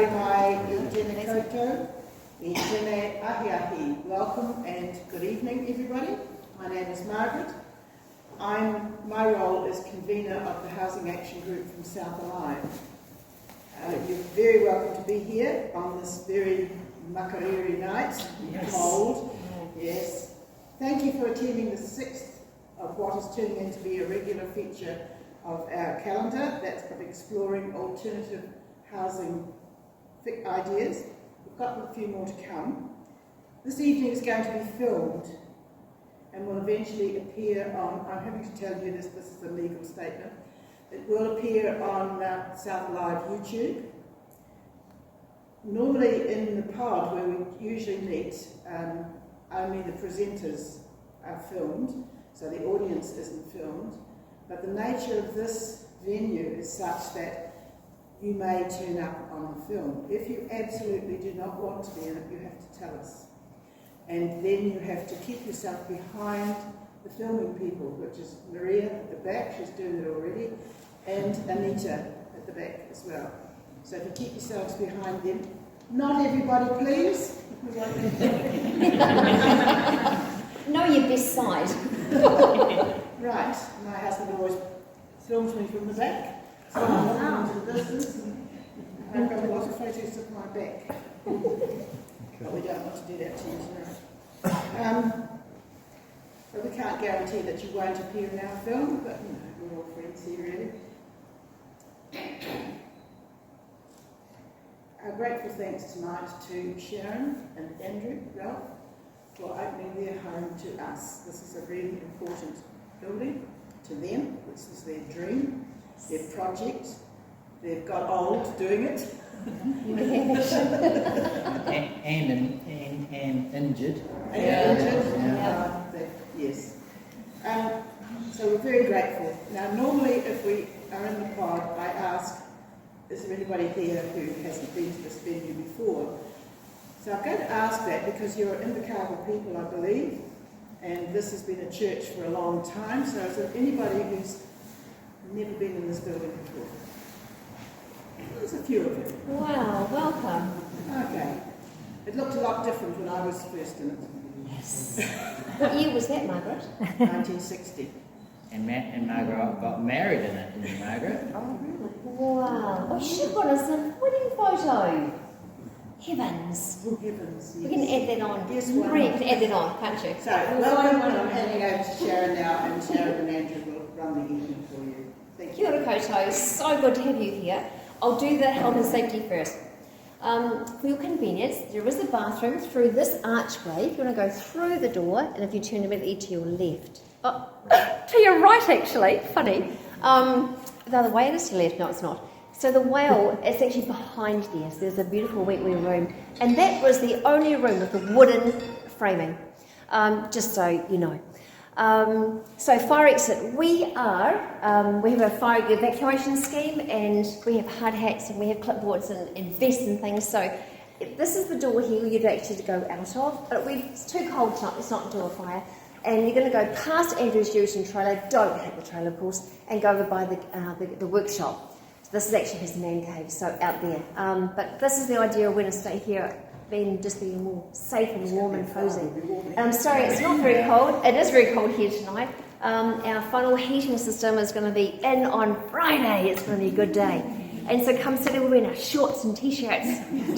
Haere mai I tēnei koutou, I tēnei ahi ahi. Welcome and good evening, everybody. My name is Margaret. My role is convener of the Housing Action Group from South Alive. You're very welcome to be here on this very makariri night. Yes. Cold. Yes. Thank you for attending the 6th of what is turning into be a regular feature of our calendar. That's of exploring alternative housing ideas. We've got a few more to come. This evening is going to be filmed and will eventually appear on, I'm happy to tell you this is a legal statement, it will appear on South Live YouTube. Normally in the pod where we usually meet, only the presenters are filmed, so the audience isn't filmed, but the nature of this venue is such that you may turn up on the film. If you absolutely do not want to be in it, you have to tell us. And then you have to keep yourself behind the filming people, which is Maria at the back, she's doing it already, and Anita at the back as well. So if you keep yourselves behind them, not everybody please. Know your best side. Right, my husband always films me from the back. So I'm looking into the distance and I've got a lot of photos of my back. But we don't want to do that to you tonight. But we can't guarantee that you won't appear in our film, but you know, we're all friends here really. Our grateful thanks tonight to Sharon and Andrew, Ralph, for opening their home to us. This is a really important building to them. This is their dream, their project. They've got old doing it. and injured. Yes. So we're very grateful. Now, normally if we are in the pod, I ask, is there anybody here who hasn't been to this venue before? So I'm going to ask that because you're Invercargill people, I believe, and this has been a church for a long time. So is there anybody who's never been in this building before? There's a few of you. Wow, welcome. Okay. It looked a lot different when I was first in it. Yes. What year was that, Margaret? 1960. And Matt and Margaret got married in it, didn't you, Margaret? Oh, really? Wow. We should have got us a wedding photo. Heavens. Oh, heavens, yes. We can add that on. Yes, Maria, you can add that on, can't you? So, welcome, and I'm handing over to Sharon now, and Sharon and Andrew will run the evening for you. Thank you. Kia ora koutou, so good to have you here. I'll do the health and safety first. For your convenience, there is a bathroom through this archway. If you want to go through the door, and if you turn immediately to your left. Oh, to your right actually, funny. The other way, it is to your left, no it's not. So the well is actually behind there, so there's a beautiful wetware room. And that was the only room with the wooden framing, just so you know. So fire exit, we have a fire evacuation scheme and we have hard hats and we have clipboards and vests and things. So this is the door here you'd actually go out of, but it's too cold tonight, let's not do a fire. And you're going to go past Andrew's Jewish trailer, don't hit the trailer of course, and go over by the workshop. So this is actually his man cave, so out there. But this is the idea of when to stay here. Just being more safe and warm and cosy. And I'm sorry, it's not very cold. It is very cold here tonight. Our final heating system is going to be in on Friday. It's going to be a good day. And so come sit, we're wearing our shorts and t-shirts.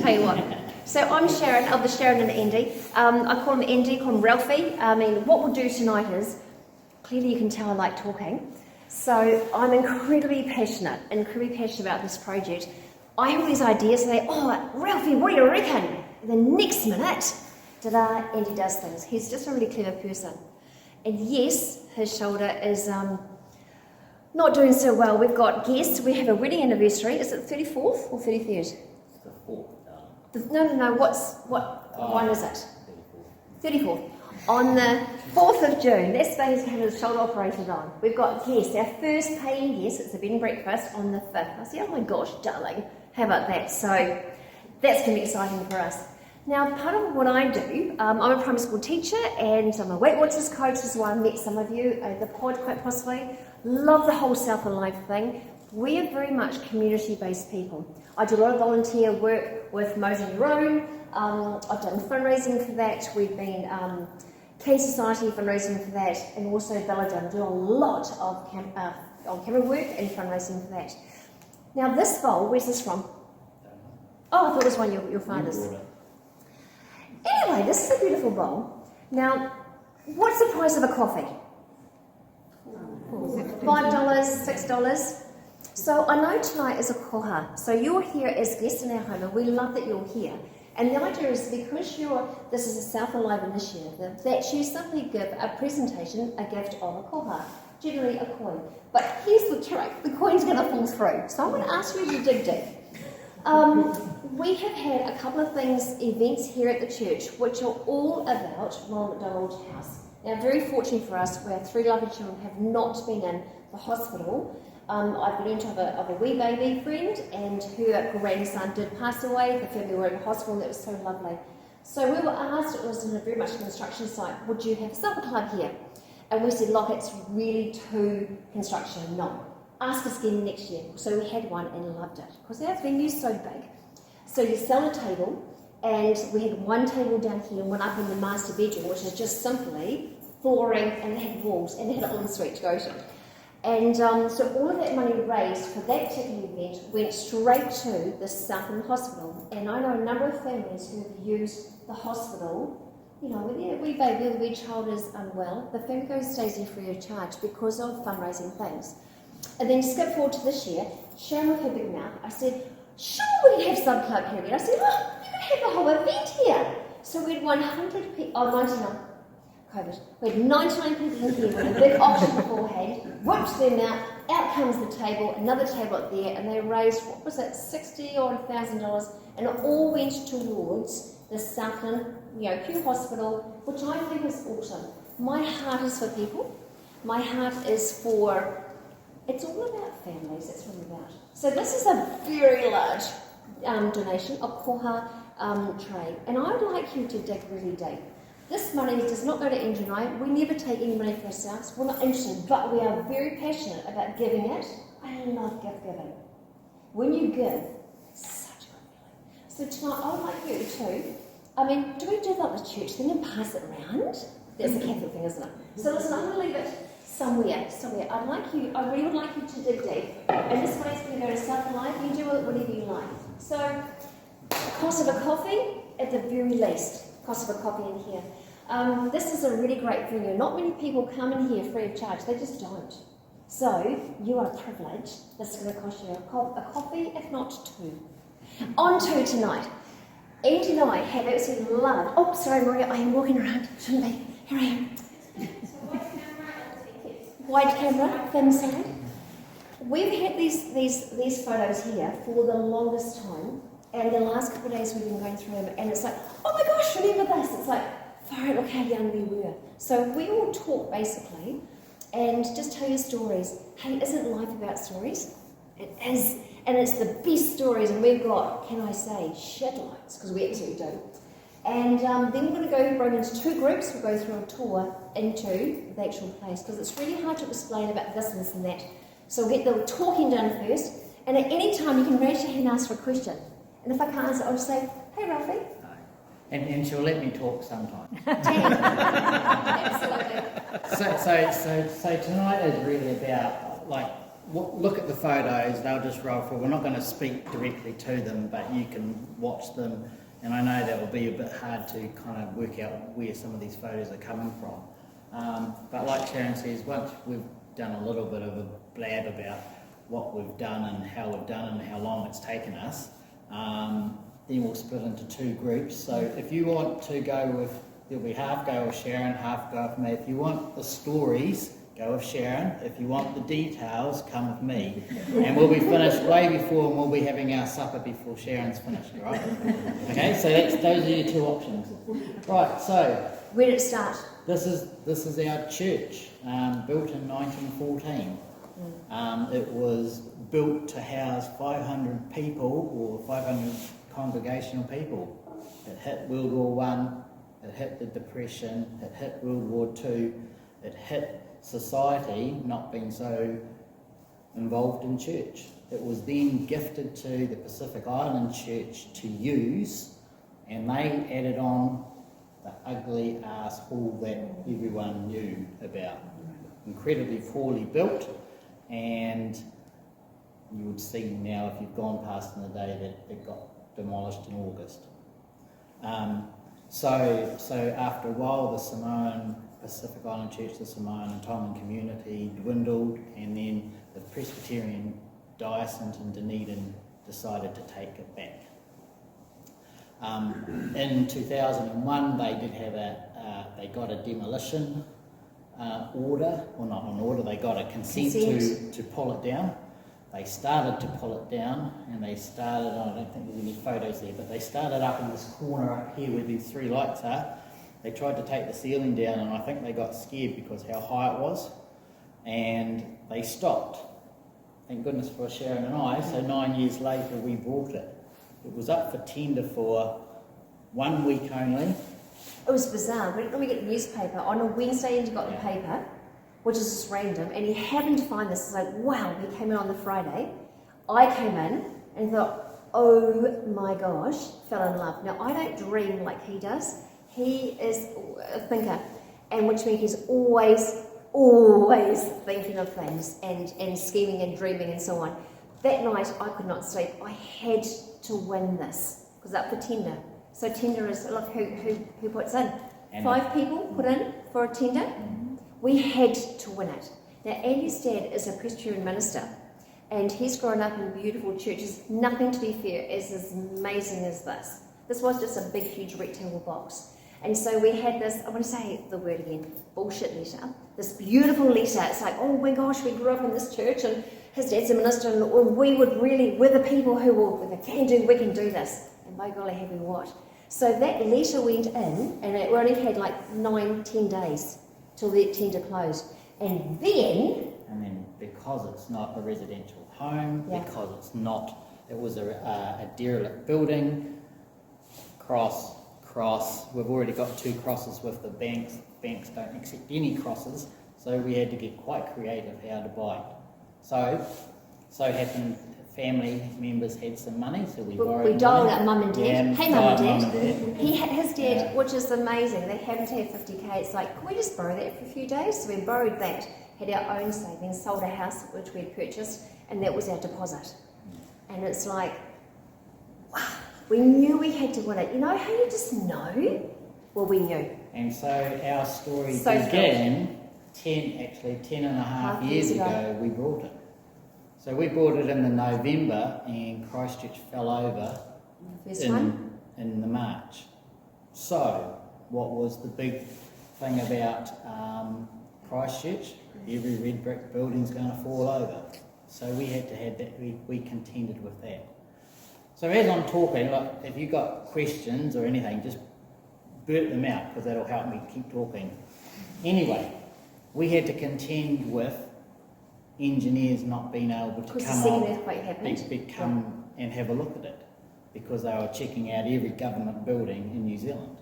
Tell you what. So I'm Sharon, of the Sharon and Andy. I call him Andy, call him Ralphie. I mean, what we'll do tonight is, clearly you can tell I like talking. So I'm incredibly passionate about this project. I have all these ideas and they, oh, Ralphie, what do you reckon? And the next minute, ta-da, Andy does things. He's just a really clever person. And yes, his shoulder is not doing so well. We've got guests. We have a wedding anniversary. Is it 34th or 33rd? It's the 4th. No. What one is it? 34th. On the 4th of June, that's the day he's having his shoulder operated on. We've got guests. Our first paying guest, it's a bed and breakfast on the 5th. I said, oh my gosh, darling, how about that? So that's going to be exciting for us. Now, part of what I do, I'm a primary school teacher and I'm a Weight Watchers coach, is why I met some of you at the pod quite possibly. Love the whole South Alive thing. We are very much community-based people. I do a lot of volunteer work with Moses Your Own. I've done fundraising for that. We've been Key Society fundraising for that, and also Belladonna do a lot of camera work and fundraising for that. Now this bowl, where's this from? Oh, I thought it was one of your father's. Anyway, this is a beautiful bowl. Now, what's the price of a coffee? $5, $6. So I know tonight is a koha. So you're here as guests in our home, and we love that you're here. And the idea is because this is a South Alive initiative, that you simply give a presentation, a gift of a koha, generally a coin. But here's the trick, the coin's going to fall through. So I'm going to ask you to dig deep. We have had a couple of events here at the church, which are all about Ronald McDonald House. Now, very fortunate for us, our 3 lovely children have not been in the hospital. I've learned of a wee baby friend, and her grandson did pass away. The family were in hospital, and that was so lovely. So we were asked, it was in a very much construction site, would you have a supper club here? And we said, look, it's really too construction, no. Ask us again next year. So we had one and loved it, because our venue's so big. So you sell a table, and we had one table down here and one up in the master bedroom, which is just simply flooring, and it had walls, and it had an ensuite to go to. And so all of that money raised for that particular event went straight to the Southland Hospital. And I know a number of families who have used the hospital, you know, when their wee baby or the wee child is unwell, the family goes and stays there free of charge because of fundraising things. And then skip forward to this year, Sharon with her big mouth, I said, sure we can have some club here again. I said, oh, you can have the whole event here. So we had 100 people, 99. COVID. We had 99 people in here with a big auction beforehand, whipped them out comes the table, another table up there, and they raised, what was it, $60,000 or $1,000, and it all went towards the Southland, Kew Hospital, which I think is awesome. My heart is for people. My heart is for, it's all about families, it's really about. So this is a very large donation, a koha tray, and I'd like you to dig really deep. This money does not go to Andrew and I. We never take any money for ourselves. We're not interested, but we are very passionate about giving it. I love gift giving. When you give, it's such a good feeling. So tonight, I would like you to, do we do that with church thing and pass it around? That's a Catholic thing, isn't it? So listen, I'm going to leave it somewhere. I really would like you to dig deep. And this money's going to go to South Alive. You do it whatever you like. So, cost of a coffee, at the very least. Cost of a coffee in here. This is a really great venue. Not many people come in here free of charge. They just don't. So you are privileged. This is going to cost you a coffee, if not 2. On to tonight. Angie and I have absolutely loved. Oh, sorry, Maria. I am walking around. Shouldn't be. Here I am. Wide camera, thin side. We've had these photos here for the longest time. And the last couple of days we've been going through them, and it's like, oh my gosh, remember this? It's like, far out, look how young we were. So we all talk basically, and just tell you stories. Hey, isn't life about stories? It is, and it's the best stories, and we've got, can I say, shitloads, because we absolutely do. And then we're going to go bring into 2 groups. We'll go through a tour into the actual place, because it's really hard to explain about this and this and that. So we'll get the talking done first, and at any time you can raise your hand and ask for a question. And if I can't answer, I'll just say, hey, Ralphie. And she'll let me talk sometime. Absolutely. So tonight is really about, look at the photos, they'll just roll through. We're not going to speak directly to them, but you can watch them. And I know that will be a bit hard to kind of work out where some of these photos are coming from. But like Sharon says, once we've done a little bit of a blab about what we've done and how we've done and how long it's taken us, then we'll split into 2 groups. So if you want to go with, there'll be half go with Sharon, half go with me. If you want the stories, go with Sharon. If you want the details, come with me. And we'll be finished way before, and we'll be having our supper before Sharon's finished, right? Okay, so those are your 2 options. Right, so where did it start? This is our church, built in 1914. It was built to house 500 people, or 500 congregational people. It hit World War I, it hit the Depression, it hit World War II, it hit society not being so involved in church. It was then gifted to the Pacific Island Church to use, and they added on the ugly ass hall that everyone knew about. Incredibly poorly built, and you would see now if you've gone past in the day that it got demolished in August. So after a while, the Samoan Pacific Island Church, the Samoan and Tongan community dwindled, and then the Presbyterian Diocese in Dunedin decided to take it back. In 2001, they did have they got a demolition order, or not an order, they got a consent. To pull it down. They started to pull it down, and they started, I don't think there's any photos there, but they started up in this corner up here where these 3 lights are. They tried to take the ceiling down, and I think they got scared because how high it was, and they stopped. Thank goodness for Sharon and I. So 9 years later we bought it. It was up for tender for 1 week only. It was bizarre. When we get the newspaper, on a Wednesday and you got the paper, which is just random, and he happened to find this. It's like, wow, he came in on the Friday. I came in and thought, oh my gosh, fell in love. Now, I don't dream like he does. He is a thinker, and which means he's always thinking of things and scheming and dreaming and so on. That night, I could not sleep. I had to win this, because up for tender. So tender is, look, who puts in? And 5 people put in for a tender. We had to win it. Now, Andy's dad is a Presbyterian minister, and he's grown up in beautiful churches. Nothing, to be fair, is as amazing as this. This was just a big, huge rectangle box. And so we had this, I want to say the word again, bullshit letter. This beautiful letter. It's like, oh my gosh, we grew up in this church, and his dad's a minister, and we're the people who we can do this. And by golly, have we what? So that letter went in, and it only had like 9-10 days till the tender closed. And then because it's not a residential home, because it was a derelict building, cross, we've already got 2 crosses with the banks. Banks don't accept any crosses, so we had to get quite creative how to buy it. So happened family members had some money, so we borrowed. We dialed up mum and dad. Yeah, hey mum and dad. He had his dad, which is amazing. They happened to have 50k. It's like, can we just borrow that for a few days? So we borrowed that, had our own savings, sold a house which we had purchased, and that was our deposit. And it's like, wow, we knew we had to win it. You know how you just know? Well, we knew. And so our story began 10 and a half years ago. We brought it. So we bought it in the November, and Christchurch fell over in the March. So what was the big thing about Christchurch? Every red brick building's going to fall over. So we had to have that, we contended with that. So as I'm talking, look, if you've got questions or anything, just blurt them out, because that'll help me keep talking. Anyway, we had to contend with engineers not being able to come and have a look at it, because they were checking out every government building in New Zealand.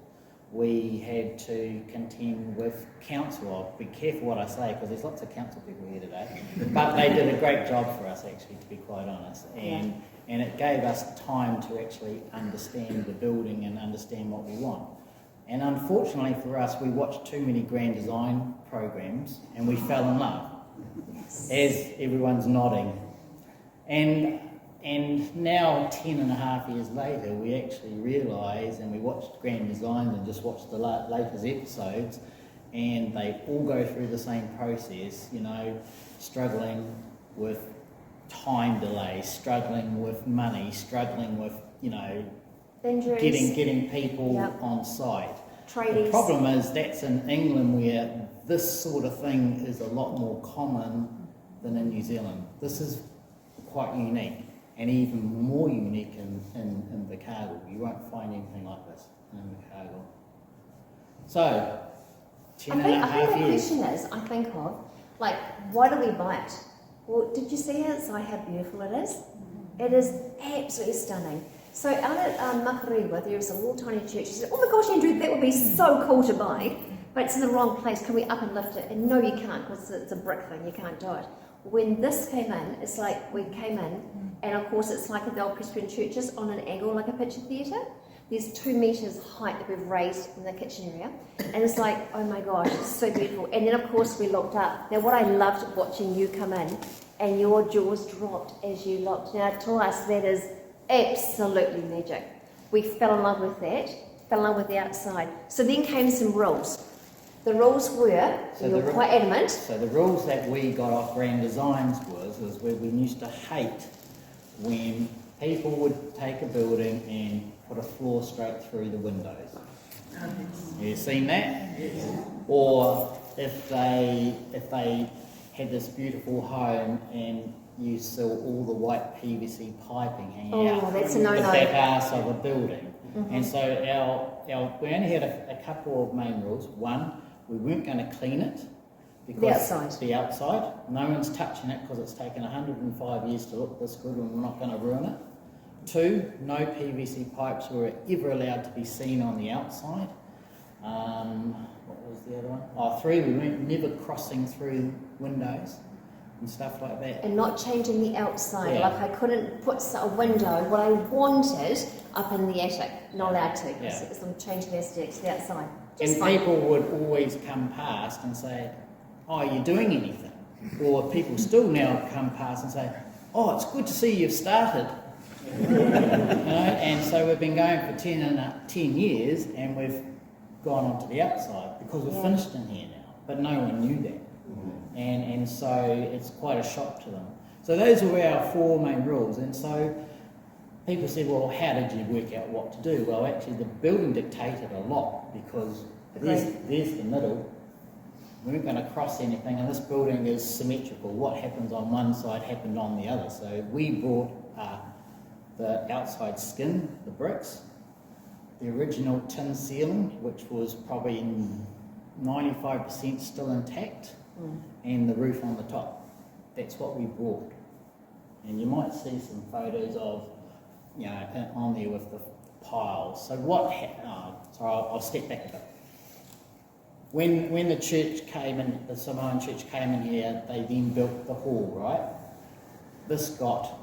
We had to contend with council. I'll be careful what I say, because there's lots of council people here today, but they did a great job for us, actually, to be quite honest, and it gave us time to actually understand the building and understand what we want. And unfortunately for us, we watched too many grand design programs, and we fell in love. As everyone's nodding. And now, 10 and a half years later, we actually realise, and we watched Grand Designs and just watched the latest episodes, and they all go through the same process, you know, struggling with time delays, struggling with money, struggling with, you know, injuries, getting people on site. Tradies. The problem is that's in England, where this sort of thing is a lot more common than in New Zealand. This is quite unique, and even more unique in Invercargill. You won't find anything like this in Invercargill. So, 10 and a half years. I think the question is, I think of, like, why do we buy it? Well, did you see outside how beautiful it is? It is absolutely stunning. So out at Makarewa, there is a little tiny church. She said, oh my gosh, Andrew, that would be so cool to buy, but it's in the wrong place. Can we up and lift it? And no, you can't, because it's a brick thing. You can't do it. when this came in, it's like we came in, and of course it's like at the old Presbyterian churches on an angle, like a picture theatre. There's 2 metres height that we've raised in the kitchen area, and it's like, oh my gosh, it's so beautiful. And then of course we looked up. Now what I loved watching you come in, and your jaws dropped as you looked. Now to us that is absolutely magic. We fell in love with that, fell in love with the outside. So then came some rules. The rules were, so you were quite adamant. So the rules that we got off Grand Designs was where we used to hate when people would take a building and put a floor straight through the windows. You seen that? Yes. Or if they had this beautiful home and you saw all the white PVC piping hanging out that's a the no-no. back arse of a building. And so we only had a couple of main rules. One, we weren't going to clean it. Because the outside. No one's touching it because it's taken 105 years to look this good and we're not going to ruin it. 2, no PVC pipes were ever allowed to be seen on the outside. What was the other one? 3, we weren't never crossing through windows and stuff like that. And not changing the outside. Like I couldn't put a window, what I wanted, up in the attic. Not allowed to, because I'm changing the aesthetics to the outside. Just and people would always come past and say, oh, are you doing anything? Or people still now come past and say, oh, it's good to see you've started. And so we've been going for 10 years and we've gone on to the outside because we're finished in here now. But no one knew that. And so it's quite a shock to them. So those were our 4 main rules. And so people said, well, how did you work out what to do? Well, actually the building dictated a lot because there's the middle. We weren't going to cross anything, and this building is symmetrical. What happens on one side happened on the other. So we brought the outside skin, the bricks, the original tin ceiling, which was probably 95% still intact, and the roof on the top. That's what we brought. And you might see some photos of, on there with the piles. So I'll step back a bit. When the church came in, the Samoan church came in here, they then built the hall, right? This got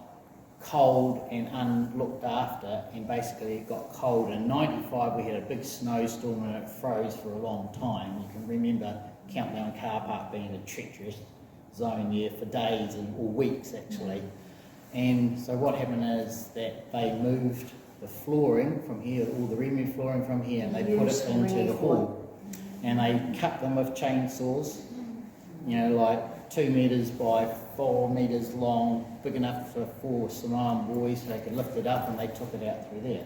cold and unlooked after, and basically it got cold. In '95 we had a big snowstorm and it froze for a long time. You can remember Countdown Car Park being a treacherous zone there for days or weeks actually. And so what happened is that they moved the flooring from here, all the removed flooring from here, and they put it into the hall. And they cut them with chainsaws, like 2 metres by 4 metres long, big enough for 4 Samoan boys so they could lift it up, and they took it out through there.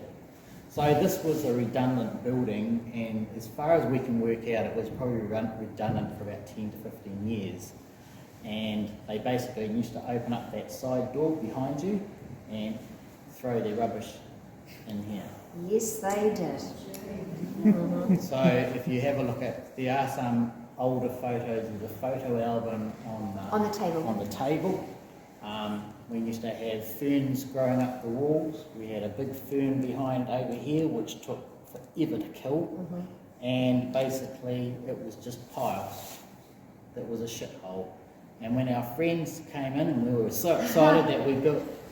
So this was a redundant building, and as far as we can work out, it was probably redundant for about 10 to 15 years. And they basically used to open up that side door behind you and throw their rubbish in here. Yes, they did. So if you have a look there are some older photos. There's a photo album on the table. We used to have ferns growing up the walls. We had a big fern behind over here, which took forever to kill. And basically it was just piles. It was a shithole. And when our friends came in, and we were so excited that we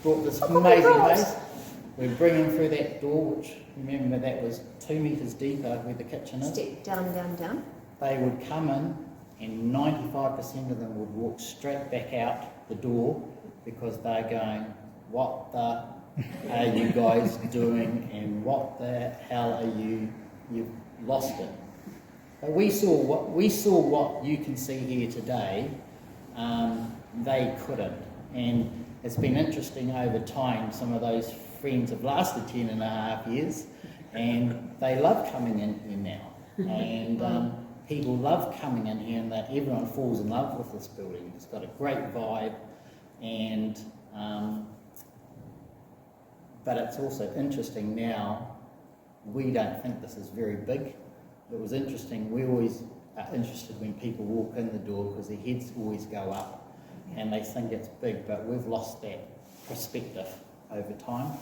brought this amazing place, we'd bring them through that door, which, remember, that was 2 metres deeper where the kitchen is. Step down, down, down. They would come in, and 95% of them would walk straight back out the door because they're going, what the are you guys doing, and what the hell are you've lost it. But we saw what you can see here today. They couldn't, and it's been interesting over time. Some of those friends have lasted 10.5 years, and they love coming in here now. And people love coming in here, and that everyone falls in love with this building. It's got a great vibe, and but it's also interesting now. We don't think this is very big. It was interesting. We always are interested when people walk in the door because their heads always go up and they think it's big, but we've lost that perspective over time.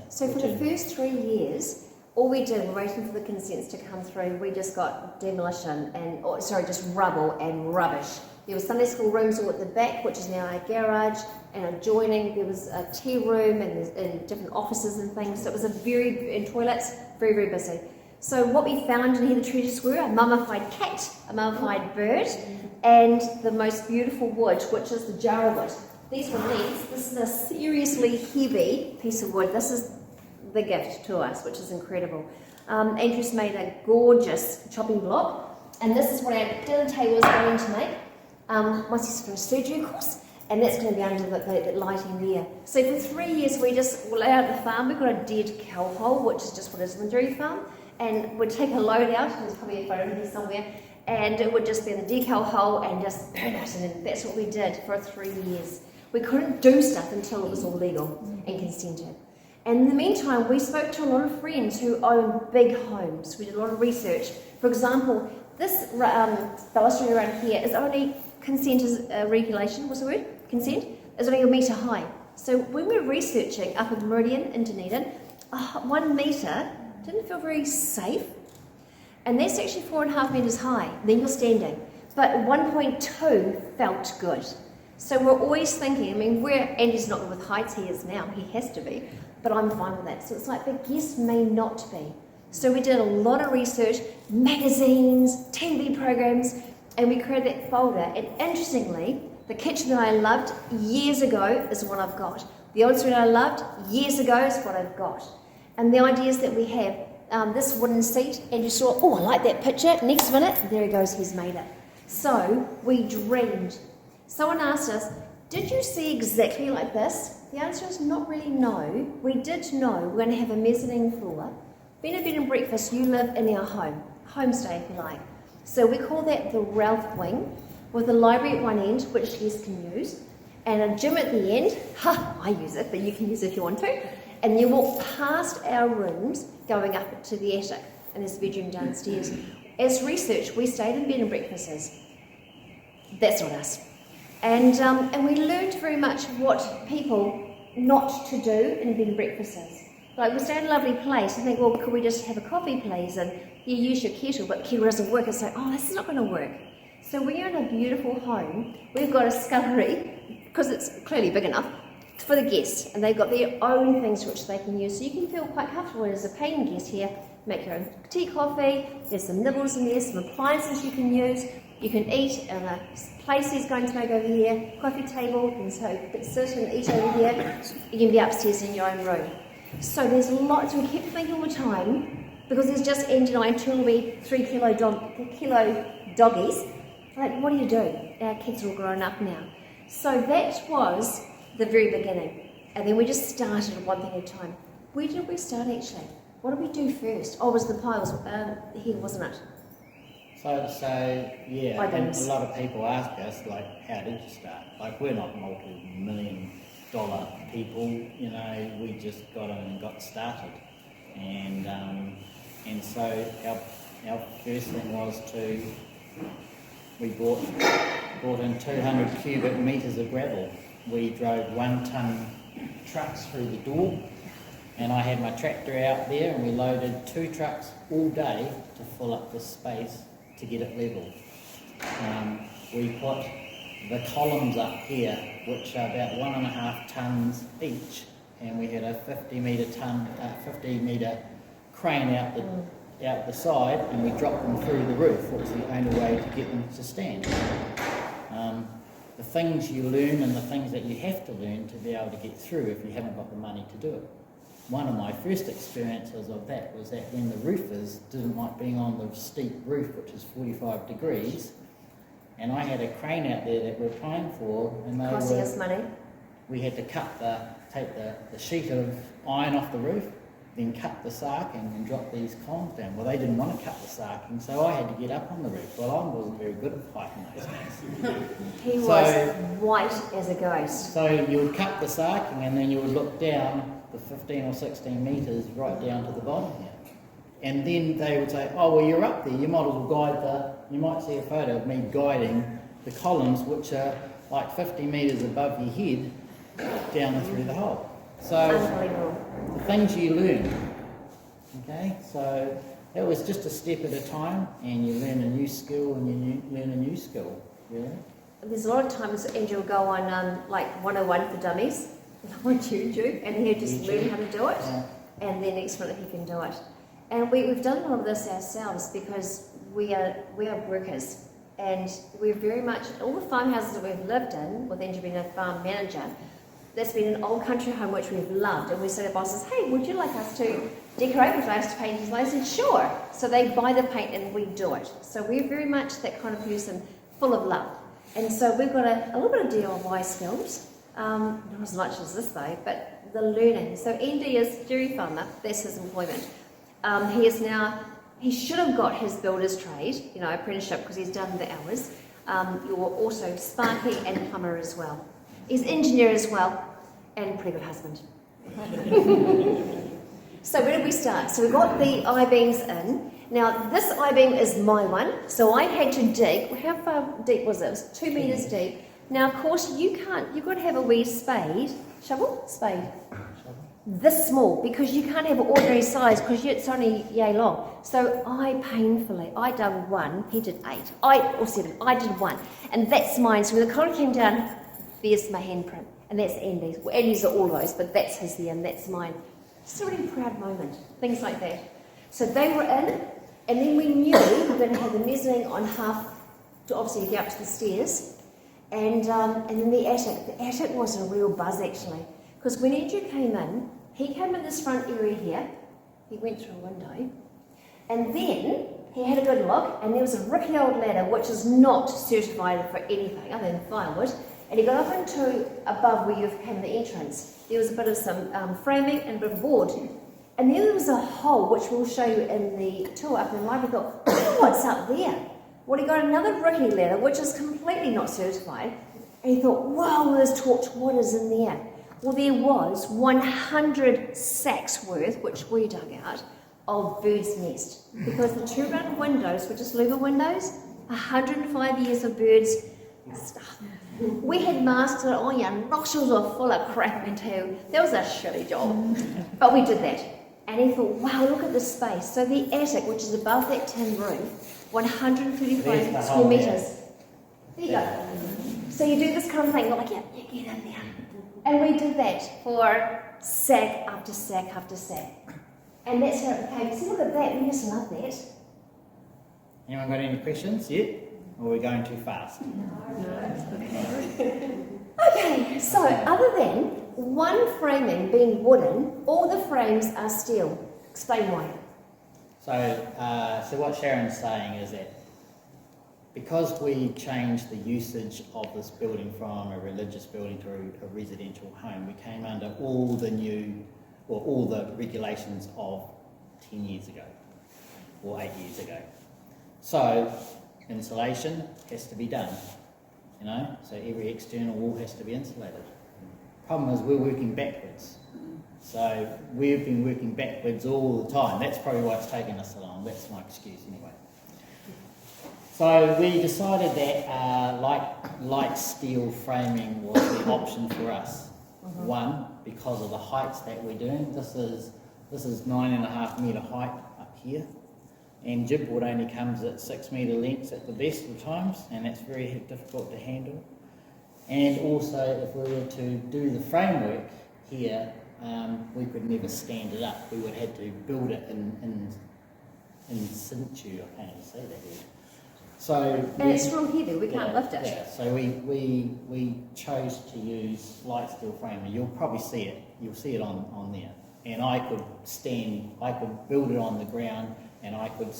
So for the first 3 years, all we did, we're waiting for the consents to come through, we just got demolition just rubble and rubbish. There were Sunday school rooms all at the back, which is now our garage, and adjoining there was a tea room and different offices and things. So it was and toilets, very, very busy. So what we found in here, the treasures were a mummified cat, a mummified bird, and the most beautiful wood, which is the jar wood. These were Ness. This is a seriously heavy piece of wood. This is the gift to us, which is incredible. Andrew's made a gorgeous chopping block, and this is what our dinner table is going to make. Once he's for a surgery course, and that's going to be under the lighting there. So for 3 years we just out at the farm. We've got a dead cow hole, which is just what is a dairy farm, and we'd take a load out, there's probably a photo here somewhere, and it would just be the dead cow hole and just burn it, and that's what we did for 3 years. We couldn't do stuff until it was all legal and consented. And in the meantime, we spoke to a lot of friends who own big homes. We did a lot of research. For example, this balustrade around here is only consent is regulation, what's the word? Consent is only a metre high. So when we're researching up in Meridian in Dunedin, 1 metre didn't feel very safe. And that's actually 4.5 metres high, then you're standing. But 1.2 felt good. So we're always thinking, I mean, Andy's not good with heights, he is now, he has to be, but I'm fine with that. So it's like, but guests may not be. So we did a lot of research, magazines, TV programs, and we created that folder. And interestingly, the kitchen that I loved years ago is what I've got. The old suite I loved years ago is what I've got. And the ideas that we have, this wooden seat, and you saw, oh, I like that picture. Next minute, there he goes, he's made it. So we dreamed. Someone asked us, did you see exactly like this? The answer is not really no. We did know we're going to have a mezzanine floor. Being a bed and breakfast, you live in our home, homestay if you like. So we call that the Ralph wing, with a library at one end, which guests can use, and a gym at the end. I use it, but you can use it if you want to. And you walk past our rooms, going up to the attic, and there's a bedroom downstairs. As research, we stayed in bed and breakfasts. That's not us. And we learned very much what people not to do in bed and breakfasts. Like, we stay in a lovely place and think, well, could we just have a coffee, please? And you use your kettle, but the kettle doesn't work. It's like, oh, this is not going to work. So when you're in a beautiful home, we've got a scullery, because it's clearly big enough, for the guests. And they've got their own things which they can use. So you can feel quite comfortable as a paying guest here. Make your own tea, coffee. There's some nibbles in there, some appliances you can use. You can eat in a place he's going to make over here, coffee table, and so sit and eat over here. You can be upstairs in your own room. So there's lots, we kept thinking all the time, because there's just Andy and I, 2 wee 3 kilo doggies. Like, what do you do? Our kids are all grown up now. So that was the very beginning. And then we just started one thing at a time. Where did we start actually? What did we do first? Oh, it was the piles here, wasn't it? So yeah, and a lot of people ask us, like, how did you start? Like, we're not multi-million-dollar people, you know, we just got in and got started. And so our first thing was we brought in 200 cubic metres of gravel. We drove 1-ton trucks through the door, and I had my tractor out there, and we loaded 2 trucks all day to fill up this space to get it level. We put the columns up here, which are about 1.5 tons each, and we had a 50 metre crane out the side, and we dropped them through the roof, which was the only way to get them to stand. The things you learn and the things that you have to learn to be able to get through if you haven't got the money to do it. One of my first experiences of that was that when the roofers didn't like being on the steep roof, which is 45 degrees, and I had a crane out there that we're paying for, and costing us money. We had to take the sheet of iron off the roof, then cut the sarking and drop these columns down. Well, they didn't want to cut the sarking, so I had to get up on the roof. Well, I wasn't very good at heighting those things. He was white as a ghost. So you would cut the sarking, and then you would look down the 15 or 16 metres right down to the bottom here. And then they would say, oh, well, you're up there, you might as well you might see a photo of me guiding the columns, which are like 50 metres above your head, down and through the hole. So the things you learn, okay? So it was just a step at a time, and you learn a new skill, and you learn a new skill, really. there's a lot of times Andrew will go on like 101 for dummies on YouTube, and he'll just learn how to do it, and then next minute he can do it. And we've done a lot of this ourselves because we are workers, and we're very much, all the farmhouses that we've lived in, with Andrew being a farm manager, that's been an old country home which we've loved, and we say to bosses, hey, would you like us to decorate? Would you like us to paint? And they said, sure. So they buy the paint and we do it. So we're very much that kind of person, full of love. And so we've got a little bit of DIY skills, not as much as this though, but the learning. So Andy is dairy farmer, that's his employment. He should have got his builder's trade, apprenticeship, because he's done the hours. You're also sparky and plumber as well. He's engineer as well, and pretty good husband. So where did we start? So we got the I-beams in. Now this I-beam is my one, so I had to dig. How far deep was it? It was 2 metres deep. Now of course you've got to have a wee spade. Spade. This small, because you can't have an ordinary size because it's only yay long. So I dug one, he did 8, or 7, I did 1. And that's mine. So when the collar came down, there's my handprint. And that's Andy's. Well, Andy's are all those, but that's his there and that's mine. It's a really proud moment. Things like that. So they were in, and then we knew we were going to have the mezzanine on half to obviously get up to the stairs. And then the attic. The attic was a real buzz actually. Because when Andrew came in, he came in this front area here, he went through a window, and then he had a good look, and there was a rickety old ladder which is not certified for anything other than firewood, and he got up into above where you came the entrance. There was a bit of some framing and a bit of board, and then there was a hole which we'll show you in the tour up in the library. He thought, I don't know what's up there. Well, he got another rickety ladder which is completely not certified, and he thought, wow, there's torch, what is in there? Well, there was 100 sacks worth, which we dug out, of bird's nest. Because the 2 round windows were just louver windows, 105 years of birds stuff. We had masks that, your nostrils were full of crap into. That was a shitty job. But we did that. And he thought, wow, look at this space. So the attic, which is above that tin roof, 135 square metres. There you go. So you do this kind of thing, you're like, yeah, you get in there. And we did that for sack after sack after sack. And that's how it became. See, look at that, we just love that. Anyone got any questions yet? Or are we going too fast? Okay, so other than one framing being wooden, all the frames are steel. Explain why. So what Sharon's saying is that because we changed the usage of this building from a religious building to a residential home, we came under all the regulations of 10 years ago, or 8 years ago. So insulation has to be done, so every external wall has to be insulated. Problem is we're working backwards. So we've been working backwards all the time. That's probably why it's taken us so long. That's my excuse anyway. So we decided that light steel framing was the option for us. One, because of the heights that we're doing. This is 9.5 metre height up here, and gibboard only comes at 6 metre lengths at the best of times, and that's very difficult to handle. And also, if we were to do the framework here, we could never stand it up. We would have to build it in situ. I can't even say that here. And it's real heavy, we can't lift it. Yeah, so we chose to use light steel framing. You'll probably see it. You'll see it on there. And I could build it on the ground, and I could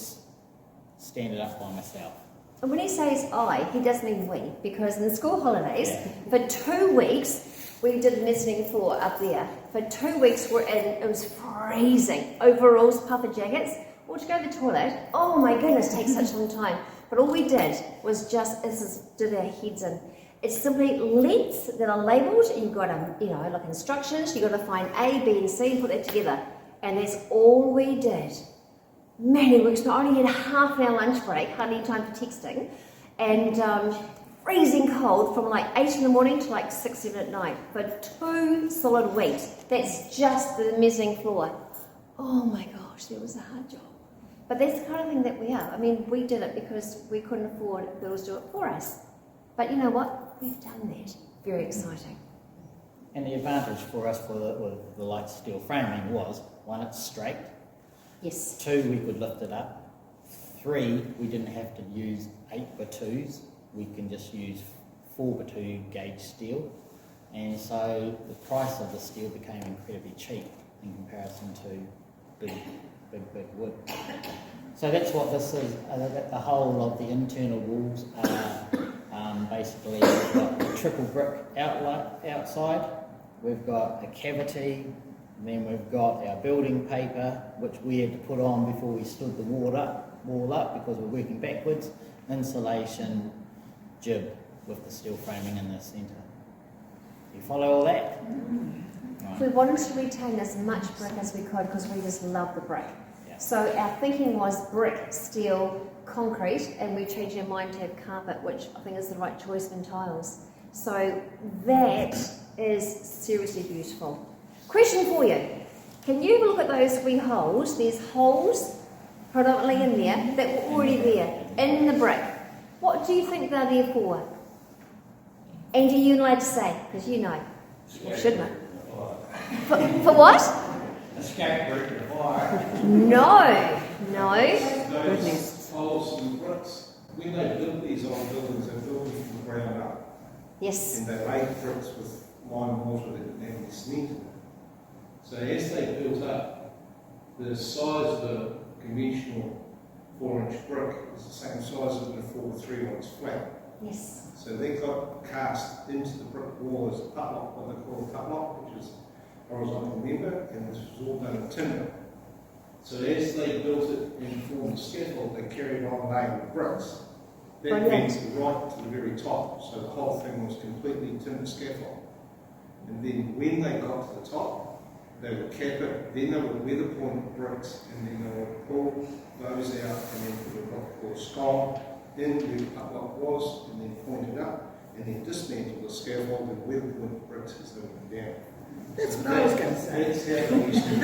stand it up by myself. And when he says I, he doesn't mean we, because in the school holidays, for 2 weeks, we did the mezzanine floor up there. For 2 weeks, it was freezing. Overalls, puffer jackets, or to go to the toilet. Oh my goodness, it takes such a long time. But all we did was did our heads in. It's simply lengths that are labelled, and you've got like instructions, you've got to find A, B and C and put that together. And that's all we did. Many weeks, I only had half an hour lunch break, hardly time for texting, and freezing cold from like 8 in the morning to like 6, 7 at night for 2 solid weeks. That's just the mezzanine floor. Oh my gosh, that was a hard job. But that's the kind of thing that we are. I mean, we did it because we couldn't afford builders to do it for us. But you know what? We've done that. Very exciting. And the advantage for us with the light steel framing was, one, it's straight. Yes. 2, we could lift it up. 3, we didn't have to use 8x2s. We can just use 4x2 gauge steel. And so the price of the steel became incredibly cheap in comparison to big wood. So that's what this is. The whole of the internal walls are basically, we've got a triple brick outside, we've got a cavity, and then we've got our building paper, which we had to put on before we stood the wall up because we're working backwards, insulation, jib with the steel framing in the centre. You follow all that? Right. We wanted to retain as much brick as we could because we just love the brick. Yeah. So our thinking was brick, steel, concrete, and we changed our mind to have carpet, which I think is the right choice than tiles. So that is seriously beautiful. Question for you. Can you look at those wee holes? There's holes predominantly in there that were already there in the brick. What do you think they're there for? Andy, you're allowed to say, because you know. Or shouldn't I? For what? Escape brick and fire. No. Those holes and bricks, when they built these old buildings, they built them from the ground up. Yes. And they laid bricks with lime mortar that didn't have any cement in it. So as they built up, the size of the conventional 4-inch brick is the same size as the 4x3 when it's flat. Yes. So they got cast into the brick wall as a putlock, what they call a putlock, which is horizontal member, and this was all done in timber. So as they built it and formed the scaffold, they carried on laying the bricks. That went right to the very top, so the whole thing was completely timber scaffold. And then when they got to the top, they would cap it, then they would weather point the bricks, and then they would pull those out and then put a rock or skull in where the putlock was, and then point it up, and then dismantle the scaffold and weather point the bricks as they went down. That's what I was going to say. That's how they used to do it.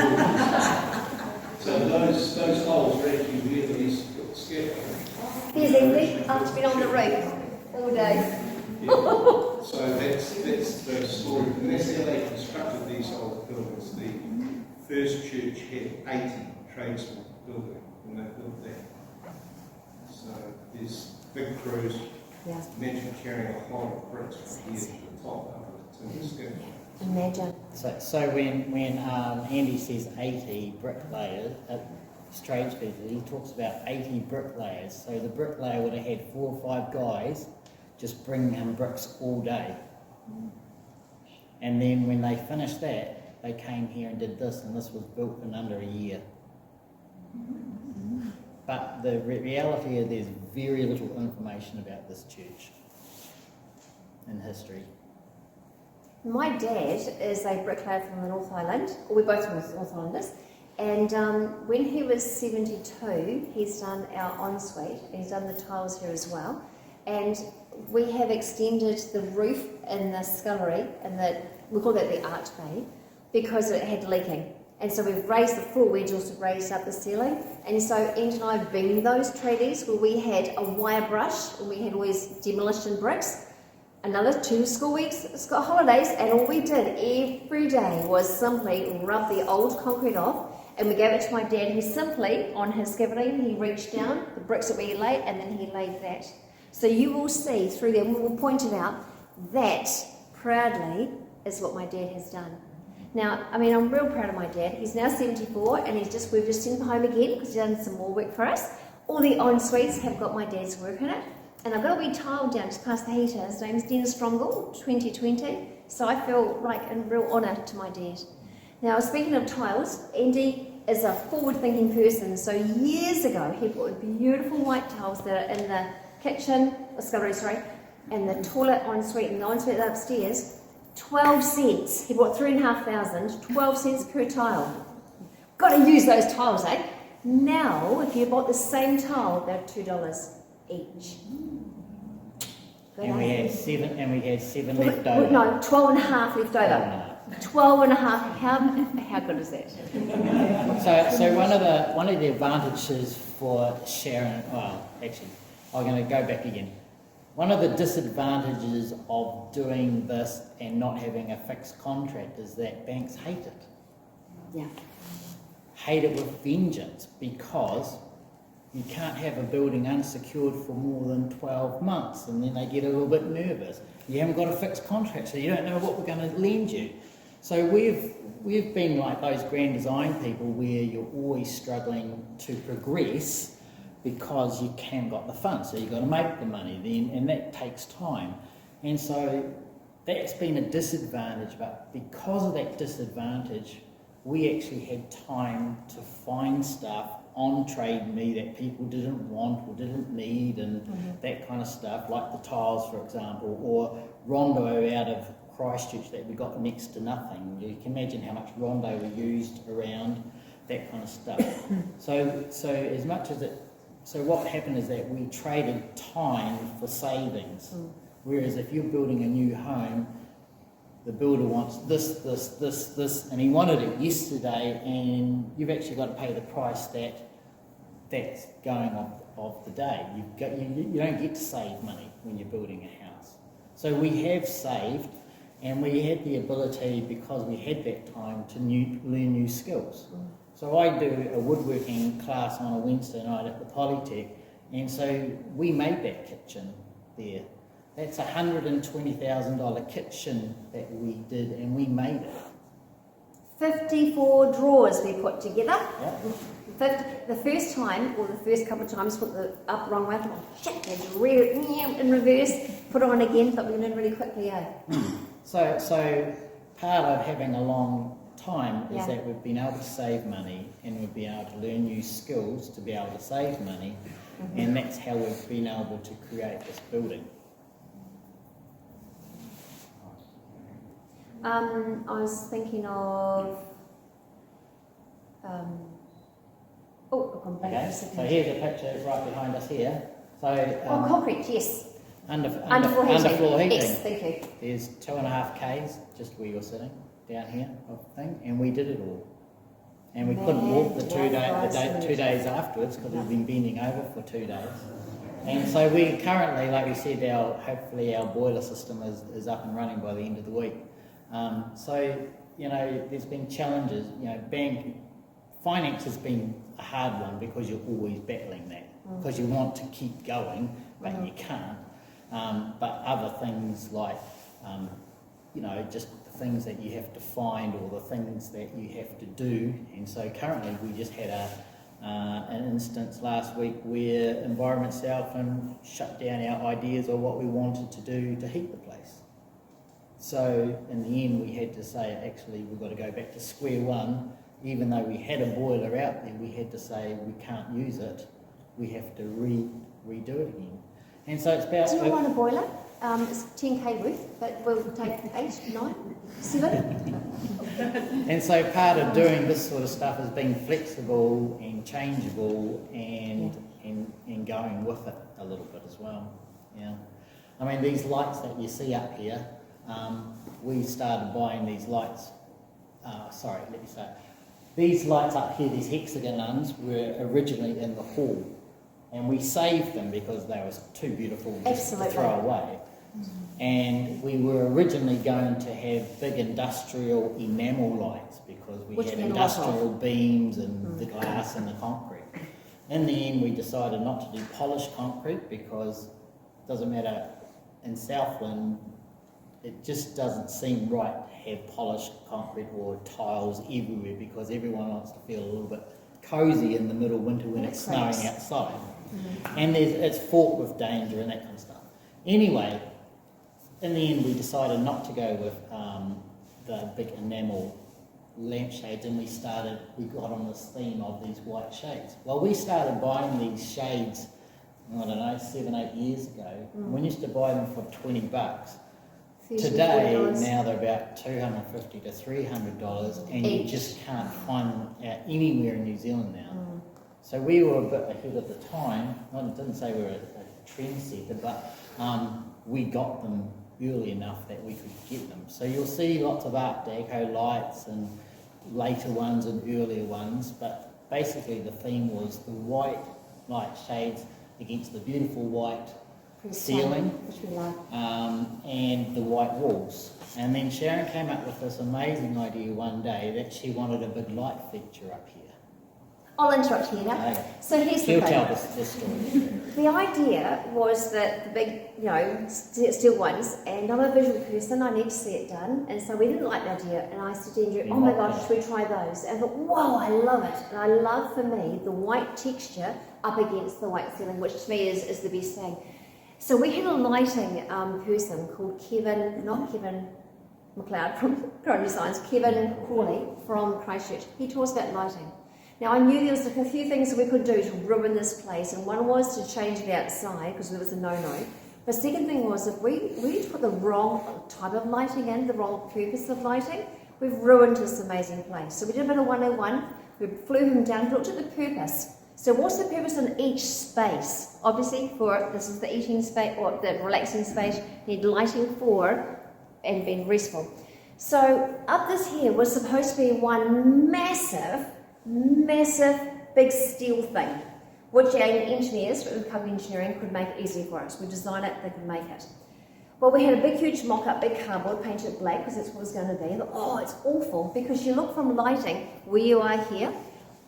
So those holes were actually where they used to put the scaffold. There's Andy, after been on the roof all day. Yeah. So that's the story, and that's how they constructed these old buildings. The first church had 80 tradesmen building when they built that. So there's big crews. Yeah. Imagine carrying a whole of bricks from here to the top up to the scaffold. Imagine. So when Andy says 80 bricklayers, strange people, he talks about 80 bricklayers. So the bricklayer would have had 4 or 5 guys just bringing him bricks all day. And then when they finished that, they came here and did this, and this was built in under a year. But the reality is there's very little information about this church in history. My dad is a bricklayer from the North Island, or we're both North Islanders, and when he was 72, he's done our ensuite, he's done the tiles here as well, and we have extended the roof in the scullery, and we call that the arch bay, because it had leaking. And so we've raised the floor wedge, also raised up the ceiling, and so Ant and I have been those tradies where we had a wire brush, and we had always demolition bricks, another 2 school weeks, school holidays, and all we did every day was simply rub the old concrete off, and we gave it to my dad, who simply, on his scaffolding, he reached down, the bricks that we laid, and then he laid that. So you will see through there, we will point it out, that proudly is what my dad has done. Now, I mean, I'm real proud of my dad. He's now 74, and we've just sent him home again because he's done some more work for us. All the en-suites have got my dad's work in it. And I've got a wee tile down just past the heater. His name's Dennis Strongall, 2020. So I feel like a real honour to my dad. Now, speaking of tiles, Andy is a forward-thinking person. So years ago, he bought beautiful white tiles that are in the kitchen, and the toilet ensuite and the ensuite upstairs. 12 cents. He bought 3,500, 12 cents per tile. Got to use those tiles, eh? Now, if you bought the same tile, they're $2 each. And we had 7 left over. No, 12 and a half left over. 12 and a half. How good is that? So one of the advantages for Sharon, well, actually, I'm going to go back again. one of the disadvantages of doing this and not having a fixed contract is that banks hate it. Yeah. Hate it with vengeance, because you can't have a building unsecured for more than 12 months, and then they get a little bit nervous. You haven't got a fixed contract, so you don't know what we're going to lend you. So we've been like those grand design people where you're always struggling to progress because you haven't got the funds, so you've got to make the money then, and that takes time. And so that's been a disadvantage, but because of that disadvantage, we actually had time to find stuff on Trade Me that people didn't want or didn't need, and that kind of stuff, like the tiles, for example, or rondo out of Christchurch that we got next to nothing. You can imagine how much rondo we used around, that kind of stuff. So as much as it, so what happened is that we traded time for savings. Whereas if you're building a new home, the builder wants this, and he wanted it yesterday, and you've actually got to pay the price that's going of the day. You don't get to save money when you're building a house. So we have saved, and we had the ability, because we had that time, to learn new skills. So I do a woodworking class on a Wednesday night at the Polytech, and so we made that kitchen there. That's a $120,000 kitchen that we did, and we made it. 54 drawers we put together. Yep. The first time, or the first couple of times, put the up wrong way. I thought, shit, had to in reverse, put it on again, but we learned really quickly, eh? So part of having a long time is Yeah. that we've been able to save money, and we've been able to learn new skills to be able to save money, and that's how we've been able to create this building. I was thinking of. I've gone back Okay, a so second. here's a picture right behind us here. So Concrete, yes. underfloor heating. Yes, thank you. There's 2.5 Ks just where you're sitting down here of thing, and we did it all. And we couldn't walk the 2 days afterwards because we've been bending over for 2 days. And so we currently, like we said, hopefully our boiler system is up and running by the end of the week. So, there's been challenges. Finance has been a hard one because you're always battling that, because you want to keep going, but you can't. But other things like, just the things that you have to find, or the things that you have to do. And so currently we just had an instance last week where Environment Southland shut down our ideas of what we wanted to do to heat the place. So in the end we had to say, actually, we've got to go back to square one. Even though we had a boiler out there, we had to say we can't use it. We have to redo it again. And so it's about... Do you want a boiler? It's 10k worth, but we'll take 8, 9, 7. And so part of doing this sort of stuff is being flexible and changeable and going with it a little bit as well. Yeah. I mean, these lights that you see up here, we started buying these lights. These lights up here, these hexagon ones, were originally in the hall, and we saved them because they were too beautiful just to throw away. And we were originally going to have big industrial enamel lights because we had industrial beams and the glass and the concrete. In the end, we decided not to do polished concrete because it doesn't matter, in Southland, it just doesn't seem right to have polished concrete or tiles everywhere, because everyone wants to feel a little bit cosy in the middle of winter when it's snowing outside. And it's fraught with danger and that kind of stuff. Anyway, in the end we decided not to go with the big enamel lampshades, and we got on this theme of these white shades. Well, we started buying these shades, I don't know, 7, 8 years ago. We used to buy them for $20. Today, now they're about $250 to $300, and you just can't find them anywhere in New Zealand now. So we were a bit ahead of the time. I didn't say we were a trendsetter, but we got them early enough that we could get them. So you'll see lots of Art Deco lights and later ones and earlier ones, but basically the theme was the white light shades against the beautiful white ceiling, which we love. and the white walls. And then Sharon came up with this amazing idea one day that she wanted a big light fixture up here. I'll interrupt here now. Okay. So here's She'll the thing. tell this story. The idea was that the big, steel ones, and I'm a visual person, I need to see it done, and so we didn't like the idea, and I said to Andrew, oh my gosh, should we try those? And I thought, whoa, I love it. And I love, for me, the white texture up against the white ceiling, which to me is the best thing. So we had a lighting person called not Kevin McLeod from Crowley Science, Kevin Hawley from Christchurch. He taught us about lighting. Now I knew there was a few things that we could do to ruin this place, and one was to change the outside because there was a no-no. The second thing was if we put the wrong type of lighting in, the wrong purpose of lighting, we've ruined this amazing place. So we did a bit of 101, we flew him down, looked at the purpose. So what's the purpose in each space? Obviously this is the eating space or the relaxing space, you need lighting for and being restful. So up this here was supposed to be one massive big steel thing, which our engineers with Covey Engineering could make it easy for us. We designed it, they could make it. Well, we had a big, huge mock-up, big cardboard, painted black, because that's what it was going to be. Oh, it's awful, because you look from lighting, where you are here,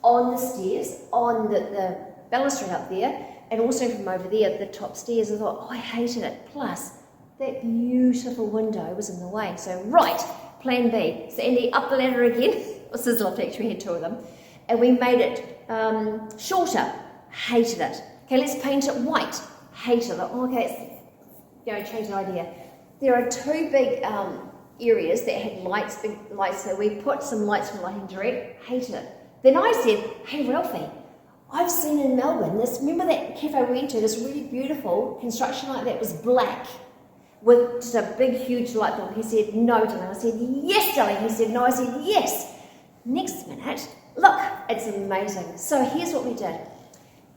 on the stairs, on the balustrade up there, and also from over there, the top stairs. I thought, oh, I hated it. Plus, that beautiful window was in the way. So, right, plan B. So, Andy, up the ladder again. Sizzler factory, we had two of them. And we made it shorter. Hated it. Okay, let's paint it white. Hated it. Oh, okay, let's change the idea. There are two big areas that had lights, big lights, so we put some lights for lighting direct. Hated it. Then I said, hey Ralphie, I've seen in Melbourne remember that cafe we went to, this really beautiful construction light that was black with just a big huge light bulb. He said, no, darling. I said, yes, darling. He said, no. I said, yes. Next minute, look, it's amazing. So here's what we did.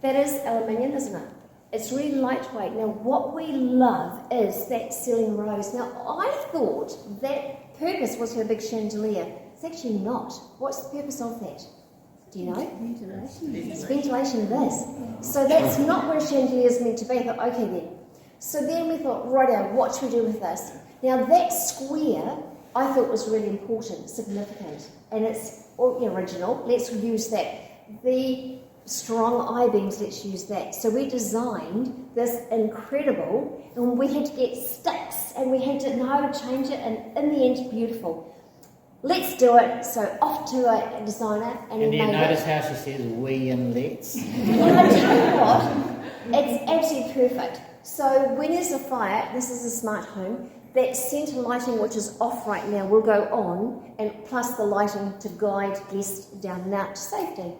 That is aluminium, isn't it? It's really lightweight. Now what we love is that ceiling rose. Now I thought that purpose was for a big chandelier. It's actually not. What's the purpose of that? Do you know? Ventilation. It's ventilation of this. So that's not what a chandelier is meant to be. I thought, okay then. So then we thought, righto, what should we do with this? Now that square I thought was really important, significant, and it's original. Let's use that. The strong I-beams, let's use that. So we designed this incredible, and we had to get sticks, and we had to know how to change it, and in the end, beautiful. Let's do it. So off to a designer, and he made it. And you notice how she says we and let's? Well, I tell you what, it's absolutely perfect. So when there's a fire, this is a smart home, that centre lighting, which is off right now, will go on, and plus the lighting to guide guests down and out to safety.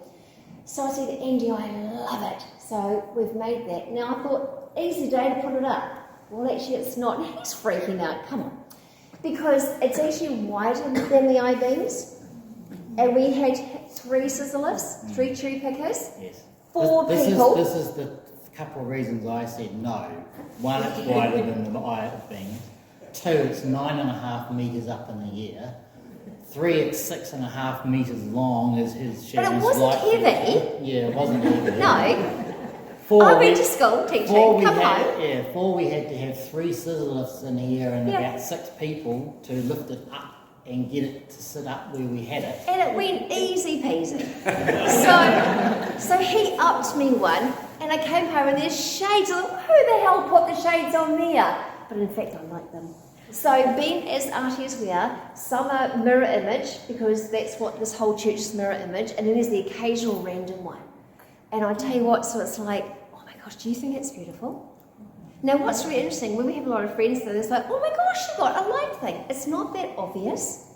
So I said, Andy, I love it. So we've made that. Now I thought, easy day to put it up. Well, actually it's not. He's freaking out. Come on. Because it's actually wider than the I-beams. And we had 3 scissor lifts, 3 cherry pickers, yes. 4 people. This is the couple of reasons I said no. 1, it's wider than the I-beams. 2, it's 9.5 metres up in the air. 3, it's 6.5 metres long as his shadow. But it wasn't heavy. Yeah, it wasn't heavy. No. 4, I went to school teaching. Come home. Yeah, 4, we had to have 3 scissor lifts in here and about 6 people to lift it up and get it to sit up where we had it. And it went easy peasy. so he upped me one, and I came home and there's shades. I thought, who the hell put the shades on there? But in fact, I like them. So being as arty as we are, some are mirror image, because that's what this whole church is, mirror image, and then there's the occasional random one. And I tell you what, so it's like, oh my gosh, do you think it's beautiful? Now what's really interesting, when we have a lot of friends that it's like, oh my gosh, you got a light thing. It's not that obvious,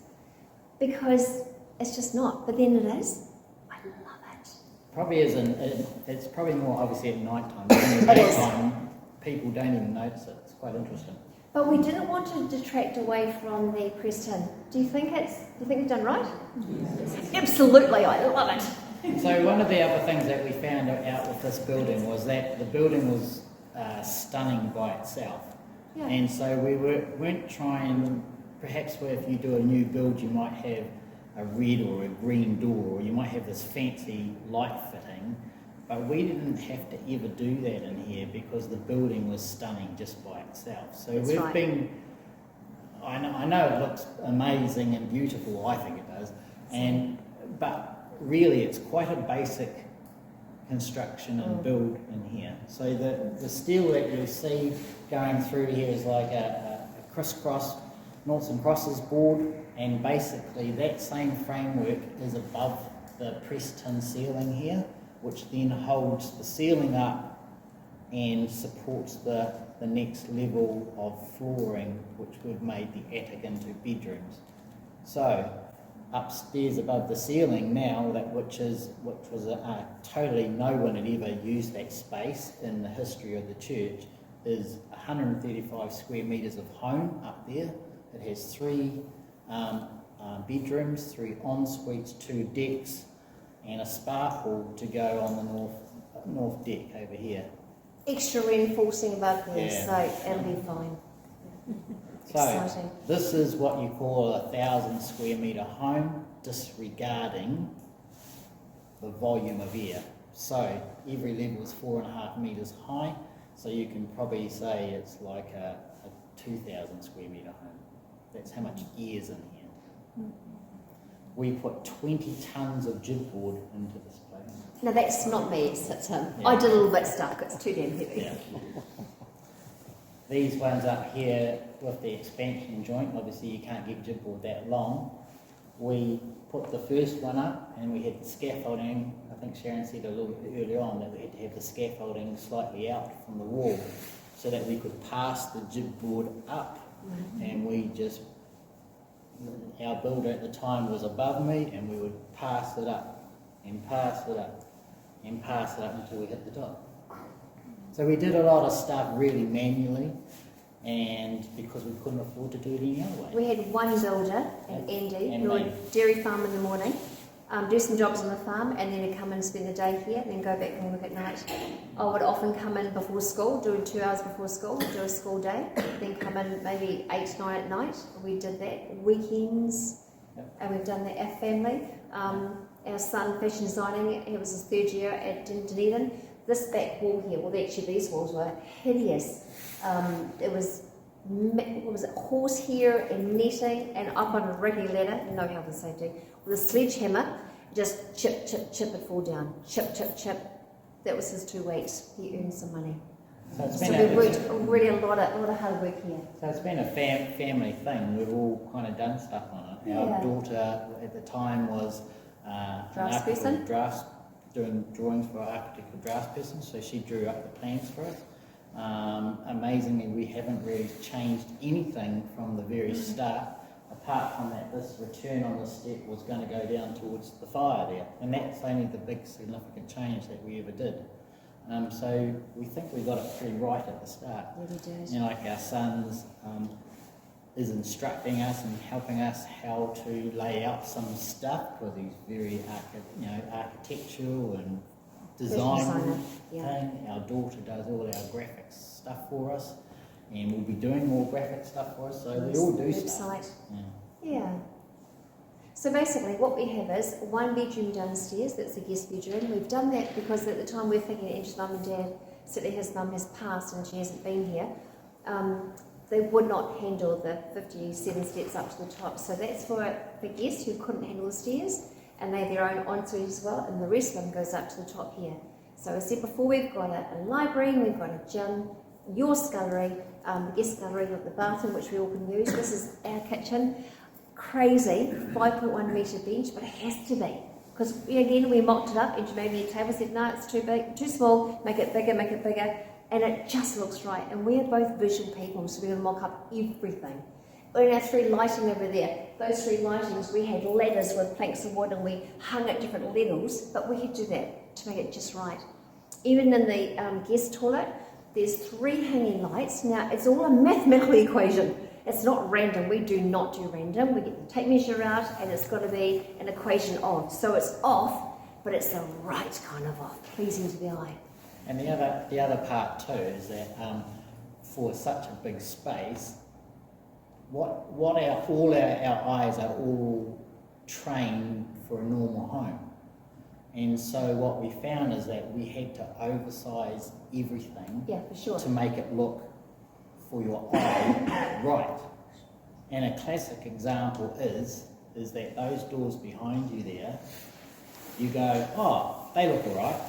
because it's just not, but then it is. I love it. Probably isn't, it's probably more obviously at night time. In the daytime, people don't even notice it. It's quite interesting. But we didn't want to detract away from the Preston. Do you think it's done right? Yes. Absolutely, I love it. So one of the other things that we found out with this building was that the building was stunning by itself. Yeah. And so we weren't trying, perhaps if you do a new build you might have a red or a green door, or you might have this fancy light fitting, But we didn't have to ever do that in here because the building was stunning just by itself. So That's we've right. been, I know it looks amazing and beautiful, I think it does, but really it's quite a basic construction and build in here. So the steel that you'll see going through here is like a crisscross, noughts and crosses board, and basically that same framework is above the pressed tin ceiling here, which then holds the ceiling up and supports the next level of flooring, which we've made the attic into bedrooms. So upstairs above the ceiling now, which was totally no one had ever used that space in the history of the church, is 135 square metres of home up there. It has 3 bedrooms, 3 en-suites, 2 decks, and a spa pool to go on the north deck over here. Extra reinforcing above there, Yeah. so it'll be fine. So Exciting. this is what you call a 1,000 square metre home, disregarding the volume of air. So every level is 4.5 metres high, so you can probably say it's like a 2,000 square metre home. That's how much air's in here. We put 20 tonnes of jibboard into this place. No, that's not me, it's him. Yeah. I did a little bit stuck, it's too damn heavy. Yeah. These ones up here with the expansion joint, obviously you can't get jibboard that long. We put the first one up and we had the scaffolding. I think Sharon said a little bit earlier on that we had to have the scaffolding slightly out from the wall so that we could pass the jibboard up. And we just, our builder at the time was above me, and we would pass it up and pass it up and pass it up until we hit the top. So we did a lot of stuff really manually, and because we couldn't afford to do it any other way. We had one builder, and Andy, And who me. would dairy farm in the morning, do some jobs on the farm, and then he'd come and spend the day here, and then go back and work at night. I would often come in before school, do 2 hours before school, do a school day, then come in maybe 8, 9 at night. We did that. Weekends, and we've done that. Our family, our son, fashion designing, it was his 3rd year at Dunedin. This back wall here, well actually these walls were hideous. It was, what was it, horsehair and netting, and up on a rickety ladder, no health and safety, with a sledgehammer, just chip, chip, chip, it fall down, chip, chip, chip. That was his 2 weeks. He earned some money. So it's So been we worked really a lot of hard work here. So it's been a family thing. We've all kind of done stuff on it. Our Yeah. daughter at the time was Draftsperson? doing drawings for our architectural draftsperson, so she drew up the plans for us. Amazingly, we haven't really changed anything from the very start, apart from that this return on the step was going to go down towards the fire there, and that's only the big significant change that we ever did. So we think we got it pretty right at the start. Yeah, we did. You know, like our sons is instructing us and helping us how to lay out some stuff for these very architectural and design Designer, yeah. thing. Our daughter does all our graphics stuff for us, and we'll be doing more graphic stuff for us. So we all do stuff. Website. Yeah. Yeah. So basically what we have is 1 bedroom downstairs, that's the guest bedroom. We've done that because at the time we're thinking Angie's mum and dad, certainly his mum has passed and she hasn't been here, they would not handle the 57 steps up to the top. So that's for guests who couldn't handle the stairs, and they have their own ensuite as well, and the rest of them goes up to the top here. So as I said before, we've got a library, we've got a gym, your scullery, the guest scullery with the bathroom, which we all can use. This is our kitchen. Crazy, 5.1 metre bench, but it has to be. Because again, we mocked it up, and maybe a table said, no, it's too big, too small, make it bigger, and it just looks right. And we are both visual people, so we're going to mock up everything. And our 3 lighting over there, those 3 lightings, we had ladders with planks of wood and we hung at different levels, but we could do that to make it just right. Even in the guest toilet, there's 3 hanging lights. Now, it's all a mathematical equation. It's not random. We do not do random. We get the tape measure out, and it's got to be an equation of. So it's off, but it's the right kind of off, pleasing to the eye. And the other part too is that for such a big space, our eyes are all trained for a normal home, And so what we found is that we had to oversize everything Yeah, for sure. to make it look for your eye right. And a classic example is that those doors behind you there, you go, oh, they look all right.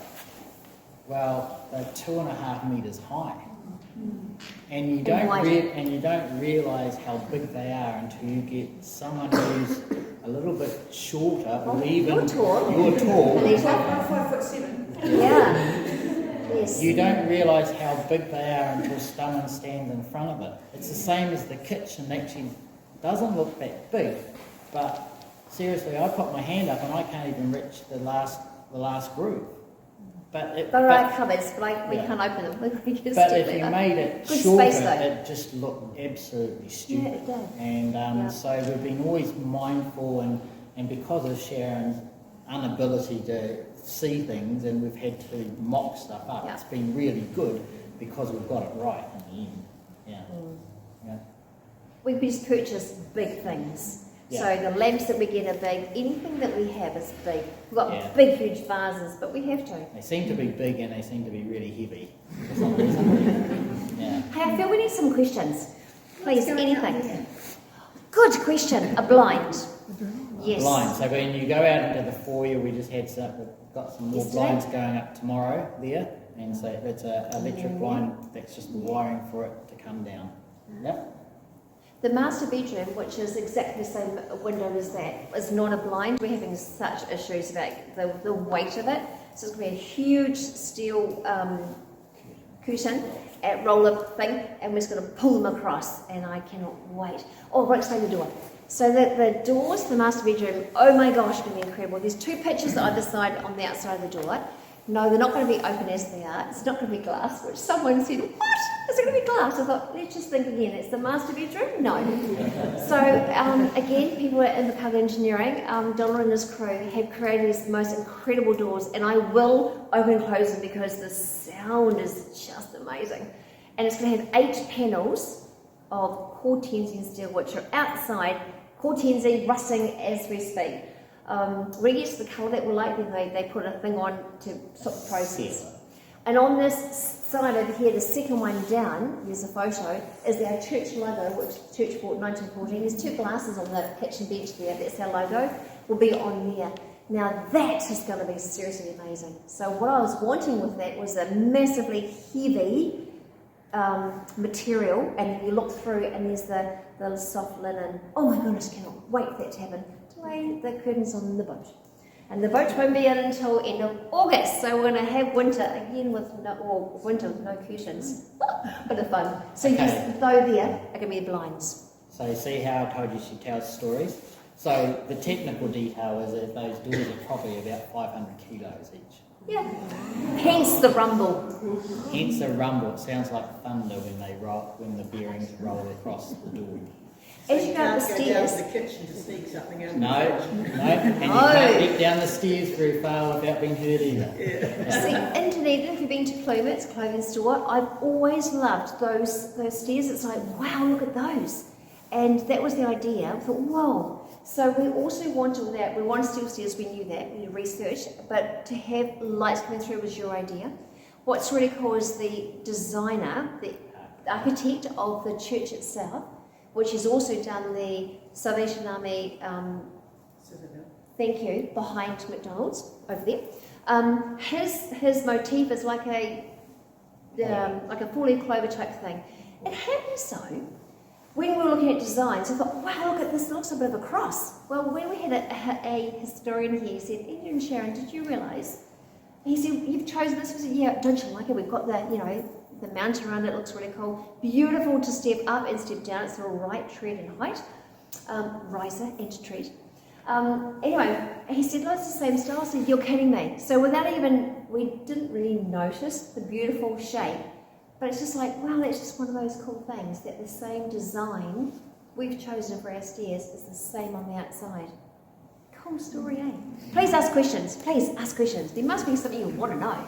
Well, they're 2.5 metres high. And you don't realise how big they are until you get someone who's a little bit shorter, or even you're tall. You're tall. Anita? 5'7". Yeah. Yes. You don't realise how big they are until someone stands in front of it. It's the same as the kitchen. Actually, doesn't look that big, but seriously, I put my hand up and I can't even reach the last group. But There are cupboards, but we can't open them. But if you made it Good shorter, space, though. it just looked absolutely stupid. Yeah, it does. And so we've been always mindful, and because of Sharon's inability to see things, and we've had to mock stuff up, it's been really good because we've got it right in the end. Yeah. Yeah. We just purchase big things. Yeah. So the lamps that we get are big. Anything that we have is big. We've got Yeah. big, huge vases, but we have to. They seem to be big and they seem to be really heavy for some reason. Yeah. Hey, I feel we need some questions. Please, anything. Good question. A blind. Yes. Blinds. So when you go out into the foyer, we just had we've got some more Yesterday? blinds going up tomorrow there, and so that's an electric blind. That's just the wiring for it to come down. Yep. The master bedroom, which is exactly the same window as that, is not a blind. We're having such issues about the weight of it. So it's going to be a huge steel curtain at roller thing, and we're just going to pull them across, and I cannot wait. Oh, I'll explain the door. So the doors to the master bedroom, oh my gosh, going to be incredible. There's 2 pictures either side on the outside of the door. No, they're not going to be open as they are. It's not going to be glass, which someone said, what? Is it going to be glass? I thought, let's just think again. It's the master bedroom? No. So, again, people in the pub engineering, Donald and his crew have created these most incredible doors, and I will open and close them because the sound is just amazing. And it's going to have 8 panels of Hortensian steel, which are outside, Hortensian rusting as we speak. When it gets to the colour that we like, then they put a thing on to stop the process. And on this side over here, the second one down, there's a photo, is our church logo, which the church bought in 1914. There's 2 glasses on the kitchen bench there, that's our logo, will be on there. Now that is going to be seriously amazing. So what I was wanting with that was a massively heavy material, and then you look through and there's the soft linen. Oh my goodness, cannot wait for that to happen. To lay the curtains on the boat. And the boat won't be in until end of August, so we're going to have winter again with no curtains. Bit of fun. So yes, though there are going to be blinds. So see how I told you she tells stories? So the technical detail is that those doors are probably about 500 kilos each. Yeah. Hence the rumble. Hence the rumble. It sounds like thunder when the bearings roll across the door. As you go up the Go down stairs. to the kitchen to sneak something out. No, and you can't get down the stairs very far without being hurt either. See, in Dunedin, if you've been to Pluma, it's a clothing store, I've always loved those stairs. It's like, wow, look at those. And that was the idea. I thought, whoa. So we also wanted that. We wanted steel stairs, we knew that, we researched, but to have lights coming through was your idea. What's really cool is the designer, the architect of the church itself, which has also done the Salvation Army, thank you, behind McDonald's over there. His motif is like a 4-leaf clover type thing. It happens so. When we were looking at designs, I thought, wow, look at this, it looks a bit of a cross. Well, when we had a historian here, he said, Edna and Sharon, did you realise? He said, you've chosen this? We said, yeah, don't you like it? We've got the mountain around it, looks really cool. Beautiful to step up and step down. It's the right tread and height. Riser and tread. Anyway, he said, no, it's the same style. I said, you're kidding me. So we didn't really notice the beautiful shape. But it's just like, wow, that's just one of those cool things, that the same design we've chosen for our stairs is the same on the outside. Cool story, eh? Please ask questions. Please ask questions. There must be something you want to know. I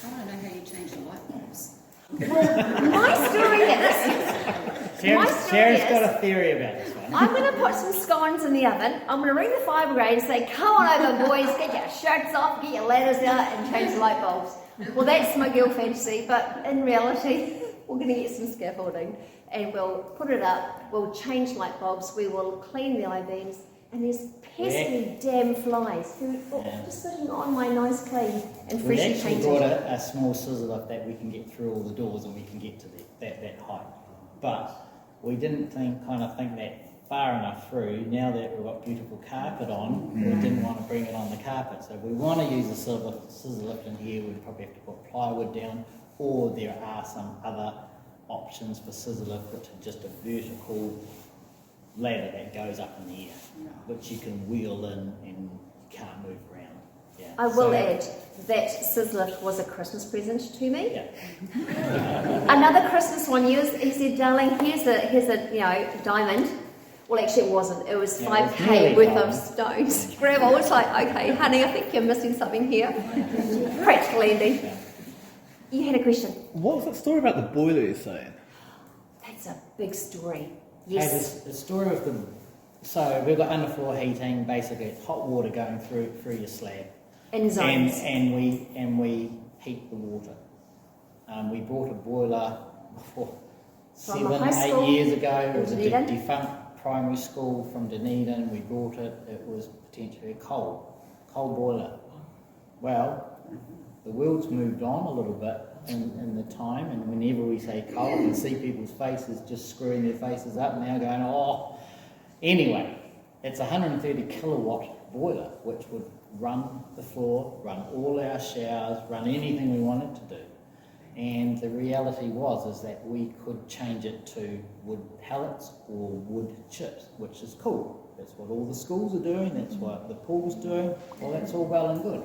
don't know how you change the light bulbs. Well, my story is, Sharon's got a theory about this one. I'm going to put some scones in the oven. I'm going to ring the fire brigade and say, come on over, boys, get your shirts off, get your ladders out, and change the light bulbs. Well, that's my girl fantasy, but in reality, we're going to get some scaffolding, and we'll put it up, we'll change light bulbs, we will clean the I-beams, and there's pesky damn flies who are just sitting on my nice clean and freshly We actually painted. brought a small scissor lift that we can get through all the doors and we can get to that height. But we didn't think that far enough through. Now that we've got beautiful carpet on, we didn't want to bring it on the carpet. So if we want to use a scissor lift in here, we'd probably have to put plywood down, or there are some other options for scissor lift, which are just a vertical ladder that goes up in the air, which you can wheel in and you can't move around. Yeah. I will add that scissor lift was a Christmas present to me. Yeah. Another Christmas one, he said, darling, here's a diamond. Well, actually it wasn't. It was 5k worth of stones. Gravel. It's like, okay, honey, I think you're missing something here. Practical Andy. You had a question. What was that story about the boiler you're saying? That's a big story. Hey, Yes. the story of so we've got underfloor heating, basically it's hot water going through your slab. In zones. And we heat the water. We bought a boiler From 7, a high 8 school years ago. It in was a Dunedin. defunct primary school from Dunedin. We bought it. It was potentially a coal boiler. Well, the world's moved on a little bit in the time, and whenever we say coal, you can see people's faces just screwing their faces up now going, oh. Anyway, it's a 130 kilowatt boiler, which would run the floor, run all our showers, run anything we wanted to do. And the reality is that we could change it to wood pellets or wood chips, which is cool. That's what all the schools are doing, that's what the pool's doing, well, that's all well and good.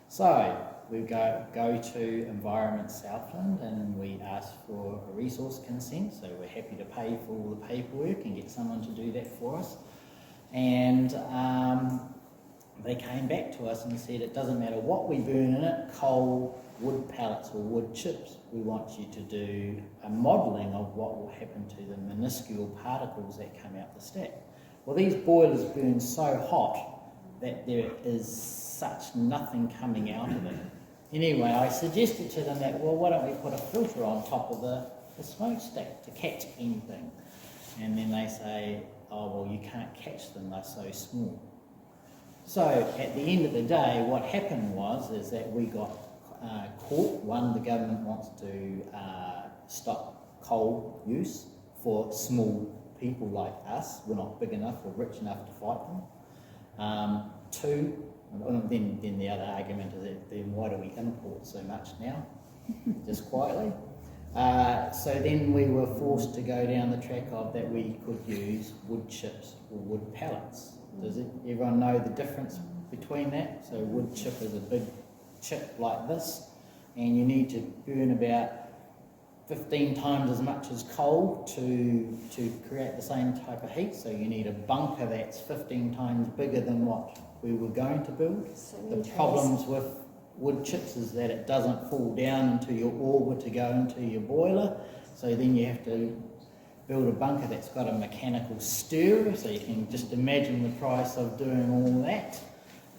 So we go to Environment Southland and we ask for a resource consent, so we're happy to pay for all the paperwork and get someone to do that for us. And they came back to us and said it doesn't matter what we burn in it, coal, wood pellets or wood chips, we want you to do a modelling of what will happen to the minuscule particles that come out the stack. Well, these boilers burn so hot that there is such nothing coming out of it. Anyway, I suggested to them that, well, why don't we put a filter on top of the smokestack to catch anything? And then they say, oh, well, you can't catch them, they're so small. So at the end of the day, what happened is that we got caught. One, the government wants to stop coal use for small people like us. We're not big enough or rich enough to fight them. Two, then the other argument is that then why do we import so much now? Just quietly. So then we were forced to go down the track of that we could use wood chips or wood pellets. Does everyone know the difference between that? So wood chip is a big chip like this, and you need to burn about 15 times as much as coal to create the same type of heat. So you need a bunker that's 15 times bigger than what we were going to build. The problems with wood chips is that it doesn't fall down into your auger to go into your boiler, so then you have to build a bunker that's got a mechanical stirrer, so you can just imagine the price of doing all that.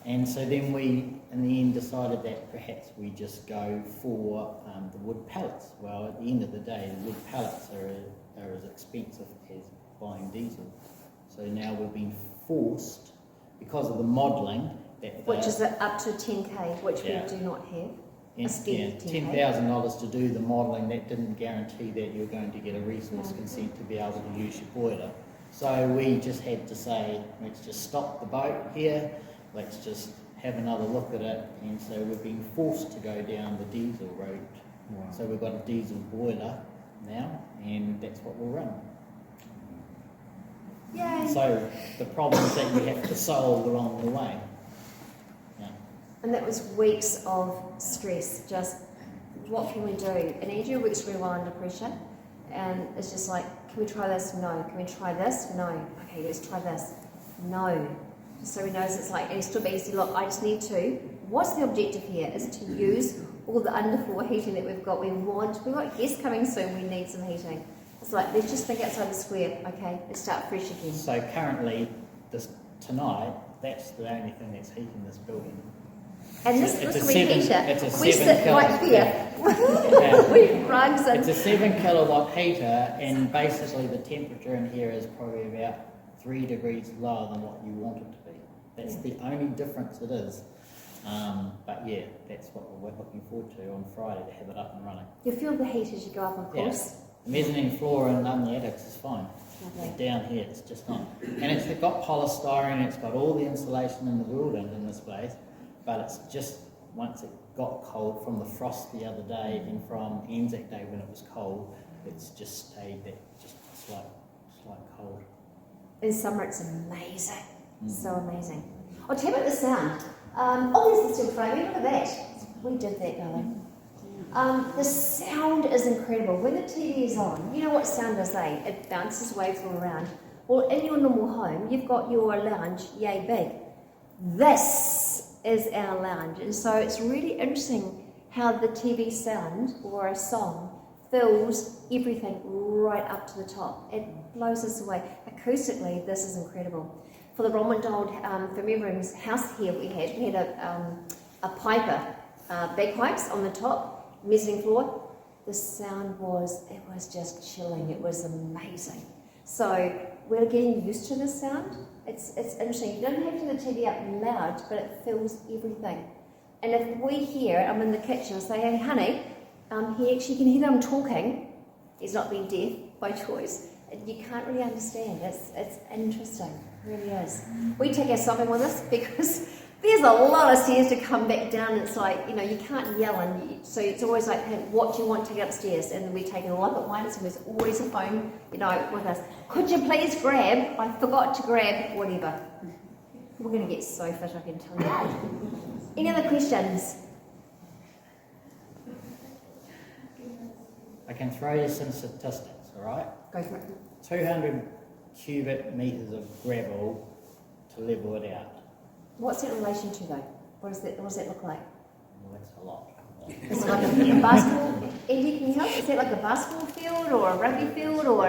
And so then we, in the end, decided that perhaps we just go for the wood pellets. Well, at the end of the day, the wood pellets are as expensive as buying diesel. So now we've been forced, because of the modelling, Which is up to 10k, which we do not have. $10,000 to do the modelling. That didn't guarantee that you're going to get a resource consent to be able to use your boiler. So we just had to say, let's just stop the boat here, let's just have another look at it, and so we've been forced to go down the diesel route. Wow. So we've got a diesel boiler now, and that's what we'll run. Yay! So the problems that we have to solve along the way. And that was weeks of stress, just what can we do? And Andrew works really well under pressure, and it's just like, can we try this? No. Can we try this? No. Okay, let's try this. No. So he knows it's like, and he's still basically, look, I just need to, what's the objective here? Is to use all the underfloor heating that we've got. We got guests coming soon, we need some heating. It's like, let's just think outside the square. Okay, let's start fresh again. So currently, tonight, that's the only thing that's heating this building. And It's this a wee seven- heater, it's a we 7 sit right kilowatt, here. Yeah. We rugs and It's a 7 kilowatt heater, and basically the temperature in here is probably about 3 degrees lower than what you want it to be. That's the only difference it is. But yeah, that's what we're looking forward to on Friday, to have it up and running. you feel the heat as you go up, of Yeah. course. The mezzanine floor and the attics is fine. Lovely. But down here it's just not. And it's got polystyrene, it's got all the insulation in the building in this place, but it's just, once it got cold from the frost the other day and from Anzac Day when it was cold, it's just stayed that just slight cold. In summer, it's amazing. So amazing. I'll tell you about the sound. Oh, there's the steel frame. Look at that. We did that, darling. The sound is incredible. When the TV is on, you know what sound does, eh? It bounces waves all around. Well, in your normal home, you've got your lounge, yay big. This is our lounge. And so it's really interesting how the TV sound or a song fills everything right up to the top. It blows us away. Acoustically, this is incredible. For the Ron McDonald Family Rooms house here, we had a piper, bagpipes on the top, mezzanine floor. The sound was just chilling. It was amazing. So we're getting used to this sound. It's interesting. You don't have to turn the TV up loud, but it fills everything. And if we hear, I'm in the kitchen, I say, hey honey, he actually can hear that I'm talking. He's not being deaf by choice. You can't really understand. It's interesting. It really is. We take our sobbing with us because there's a lot of stairs to come back down. It's like, you know, you can't yell, and so it's always like, hey, what do you want to get upstairs? And then we take it all up at once, and there's always a phone, you know, with us. Could you please grab? I forgot to grab whatever. We're going to get so fit, I can tell you. Any other questions? I can throw you some statistics, all right? Go for it. 200 cubic metres of gravel to level it out. What's that in relation to though? What does that look like? Well, that's a lot. Is it like a basketball? Andy, can you help? Is that like a basketball field or a rugby field or?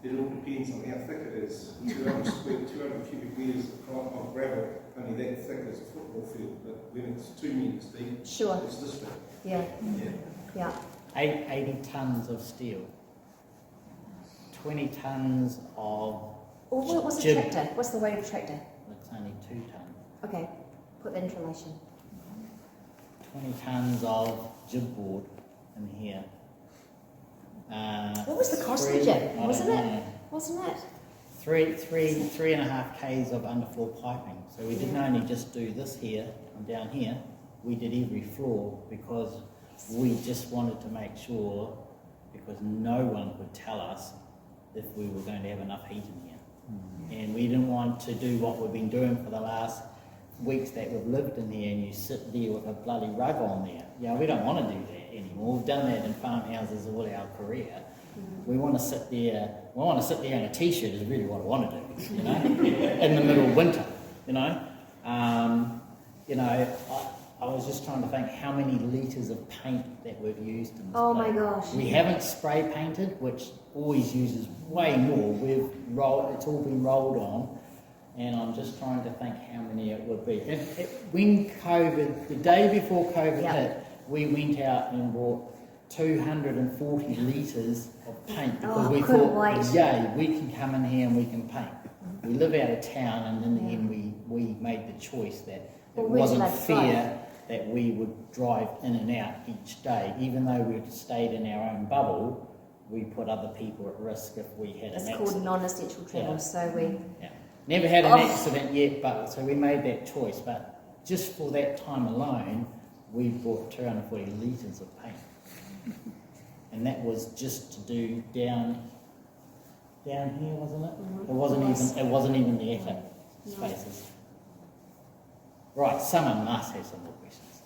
It all depends on how thick it is. 200 cubic metres of gravel, only that thick as a football field, but when it's 2 metres deep, Sure. it's this big. Yeah. Yeah. Yeah. 80 tonnes of steel. 20 tonnes of Well, what's a jib. tractor? What's the weight of a tractor? It's only 2 tonnes. Okay, put that into relation. 20 tonnes of jib board in here. What was the cost of the jib? Wasn't it? 3.5 k's of underfloor piping. So we didn't only just do this here and down here, we did every floor because we just wanted to make sure, because no one could tell us if we were going to have enough heat in here. And we didn't want to do what we've been doing for the last weeks that we've lived in here, and you sit there with a bloody rug on there. Yeah, we don't want to do that anymore. We've done that in farmhouses all our career. We want to sit there. We want to sit there in a t-shirt is really what I want to do. You know, in the middle of winter. You know, I was just trying to think how many litres of paint that we've used in this Oh place. my gosh. We haven't spray painted, which always uses way more. It's all been rolled on, and I'm just trying to think how many it would be. When COVID, the day before COVID hit, we went out and bought 240 litres of paint because we thought, yay, we can come in here and we can paint. We live out of town, and in the end we made the choice that it wasn't fair that we would drive in and out each day. Even though we'd stayed in our own bubble, we put other people at risk if we had an accident. It's called non-essential travel, so we... Yeah. Never had an accident yet, but so we made that choice. But just for that time alone, we bought 240 litres of paint. And that was just to do down here, wasn't it? It wasn't even the attic spaces. Right, someone must have some more questions.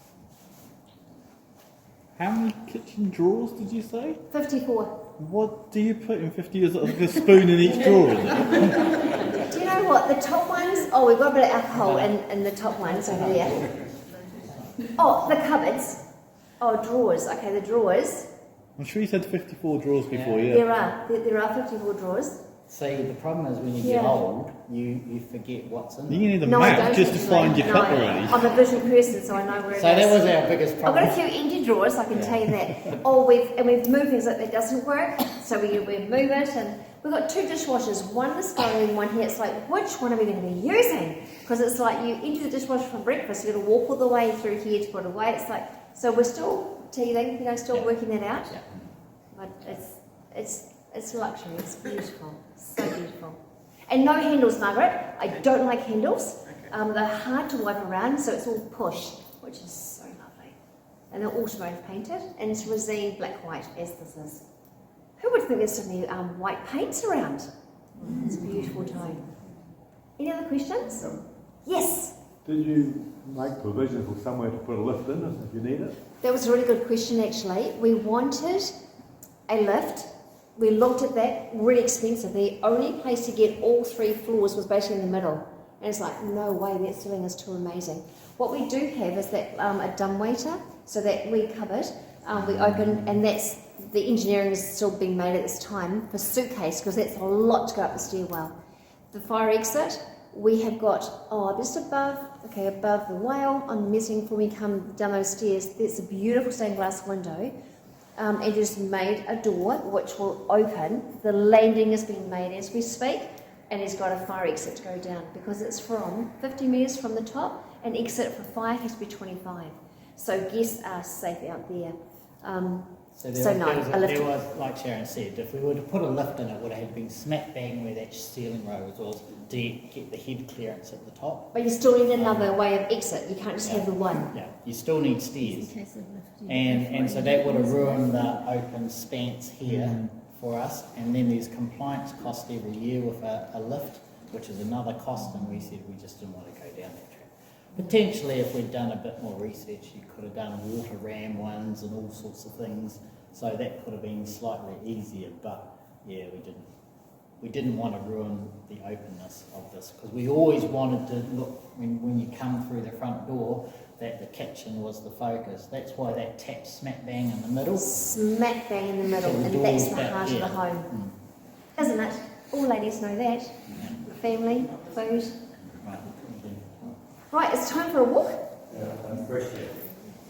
How many kitchen drawers did you say? 54. What do you put in 50? Is it like a spoon in each drawer, is it? Do you know what? The top ones... Oh, we've got a bit of alcohol in the top ones over there. Oh, the cupboards. Oh, drawers. Okay, the drawers. I'm sure you said 54 drawers before, Yeah. yeah. There are 54 drawers. See, the problem is when you Yeah. get old, you forget what's in You them. need a No, I map don't just to actually. find your No, cutlery. I'm a visual person, so I know where it is. So that was our biggest I've problem. got a few empty drawers, I can Yeah. tell you that. We've moved things like that doesn't work, so we move it, and we've got 2 dishwashers, one this going and one here. It's like, which one are we going to be using? Because it's like you empty the dishwasher for breakfast, you've got to walk all the way through here to put it away. It's like, so we're still teething, still Yeah. working that out. Yeah. But it's luxury, it's beautiful, so beautiful. And no handles, Margaret. I don't like handles. They're hard to wipe around, so it's all push, which is so lovely. And they're automotive painted, and it's resin black white, as this is. Who would think there's so many white paints around? It's a beautiful tone. Any other questions? Yes. Did you make provision for somewhere to put a lift in if you need it? That was a really good question, actually. We wanted a lift. We looked at that, really expensive. The only place to get all 3 floors was basically in the middle. And it's like, no way, that ceiling is too amazing. What we do have is that a dumbwaiter, so that we covered, we opened, and that's, the engineering is still being made at this time for suitcase, because that's a lot to go up the stairwell. The fire exit, we have got, just above the whale on the mezzanine before we come down those stairs. There's a beautiful stained glass window. And just made a door which will open. The landing is being made as we speak, and it's got a fire exit to go down because it's from 50 metres from the top, and exit for fire has to be 25. So guests are safe out there. There was, like Sharon said, if we were to put a lift in, it would have been smack bang where that ceiling rose was to get the head clearance at the top. But you still need another way of exit. You can't just have the one. Yeah, you still need stairs. And so that would have ruined the open spanse here for us. And then there's compliance cost every year with a lift, which is another cost, and we said we just didn't want to go down that track. Potentially, if we'd done a bit more research, you could have done water ram ones and all sorts of things. So that could have been slightly easier, but yeah, we didn't want to ruin the openness of this, because we always wanted to look, when you come through the front door, that the kitchen was the focus. That's why that tap smack bang in the middle. Smack bang in the middle, So the and that's door's the back heart of there. the home. Isn't it? All ladies know that. Family, food. Right. Right, it's time for a walk. Question.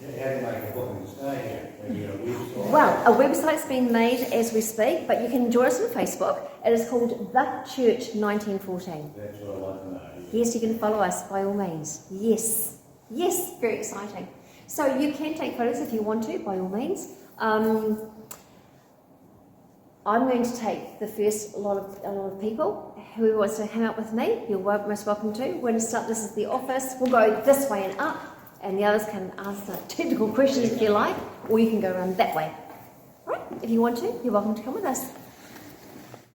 How do you make a booking to stay here? Have you got a website? Well, a website's being made as we speak, but you can join us on Facebook. It is called The Church 1914. That's what I'd like to know. Yes, you can follow us by all means. Yes, very exciting. So you can take photos if you want to, by all means. I'm going to take the first lot of people. Who wants to hang out with me, you're most welcome to. We're going to start, this is the office. We'll go this way and up, and the others can answer technical questions if you like, or you can go around that way. Right? If you want to, you're welcome to come with us.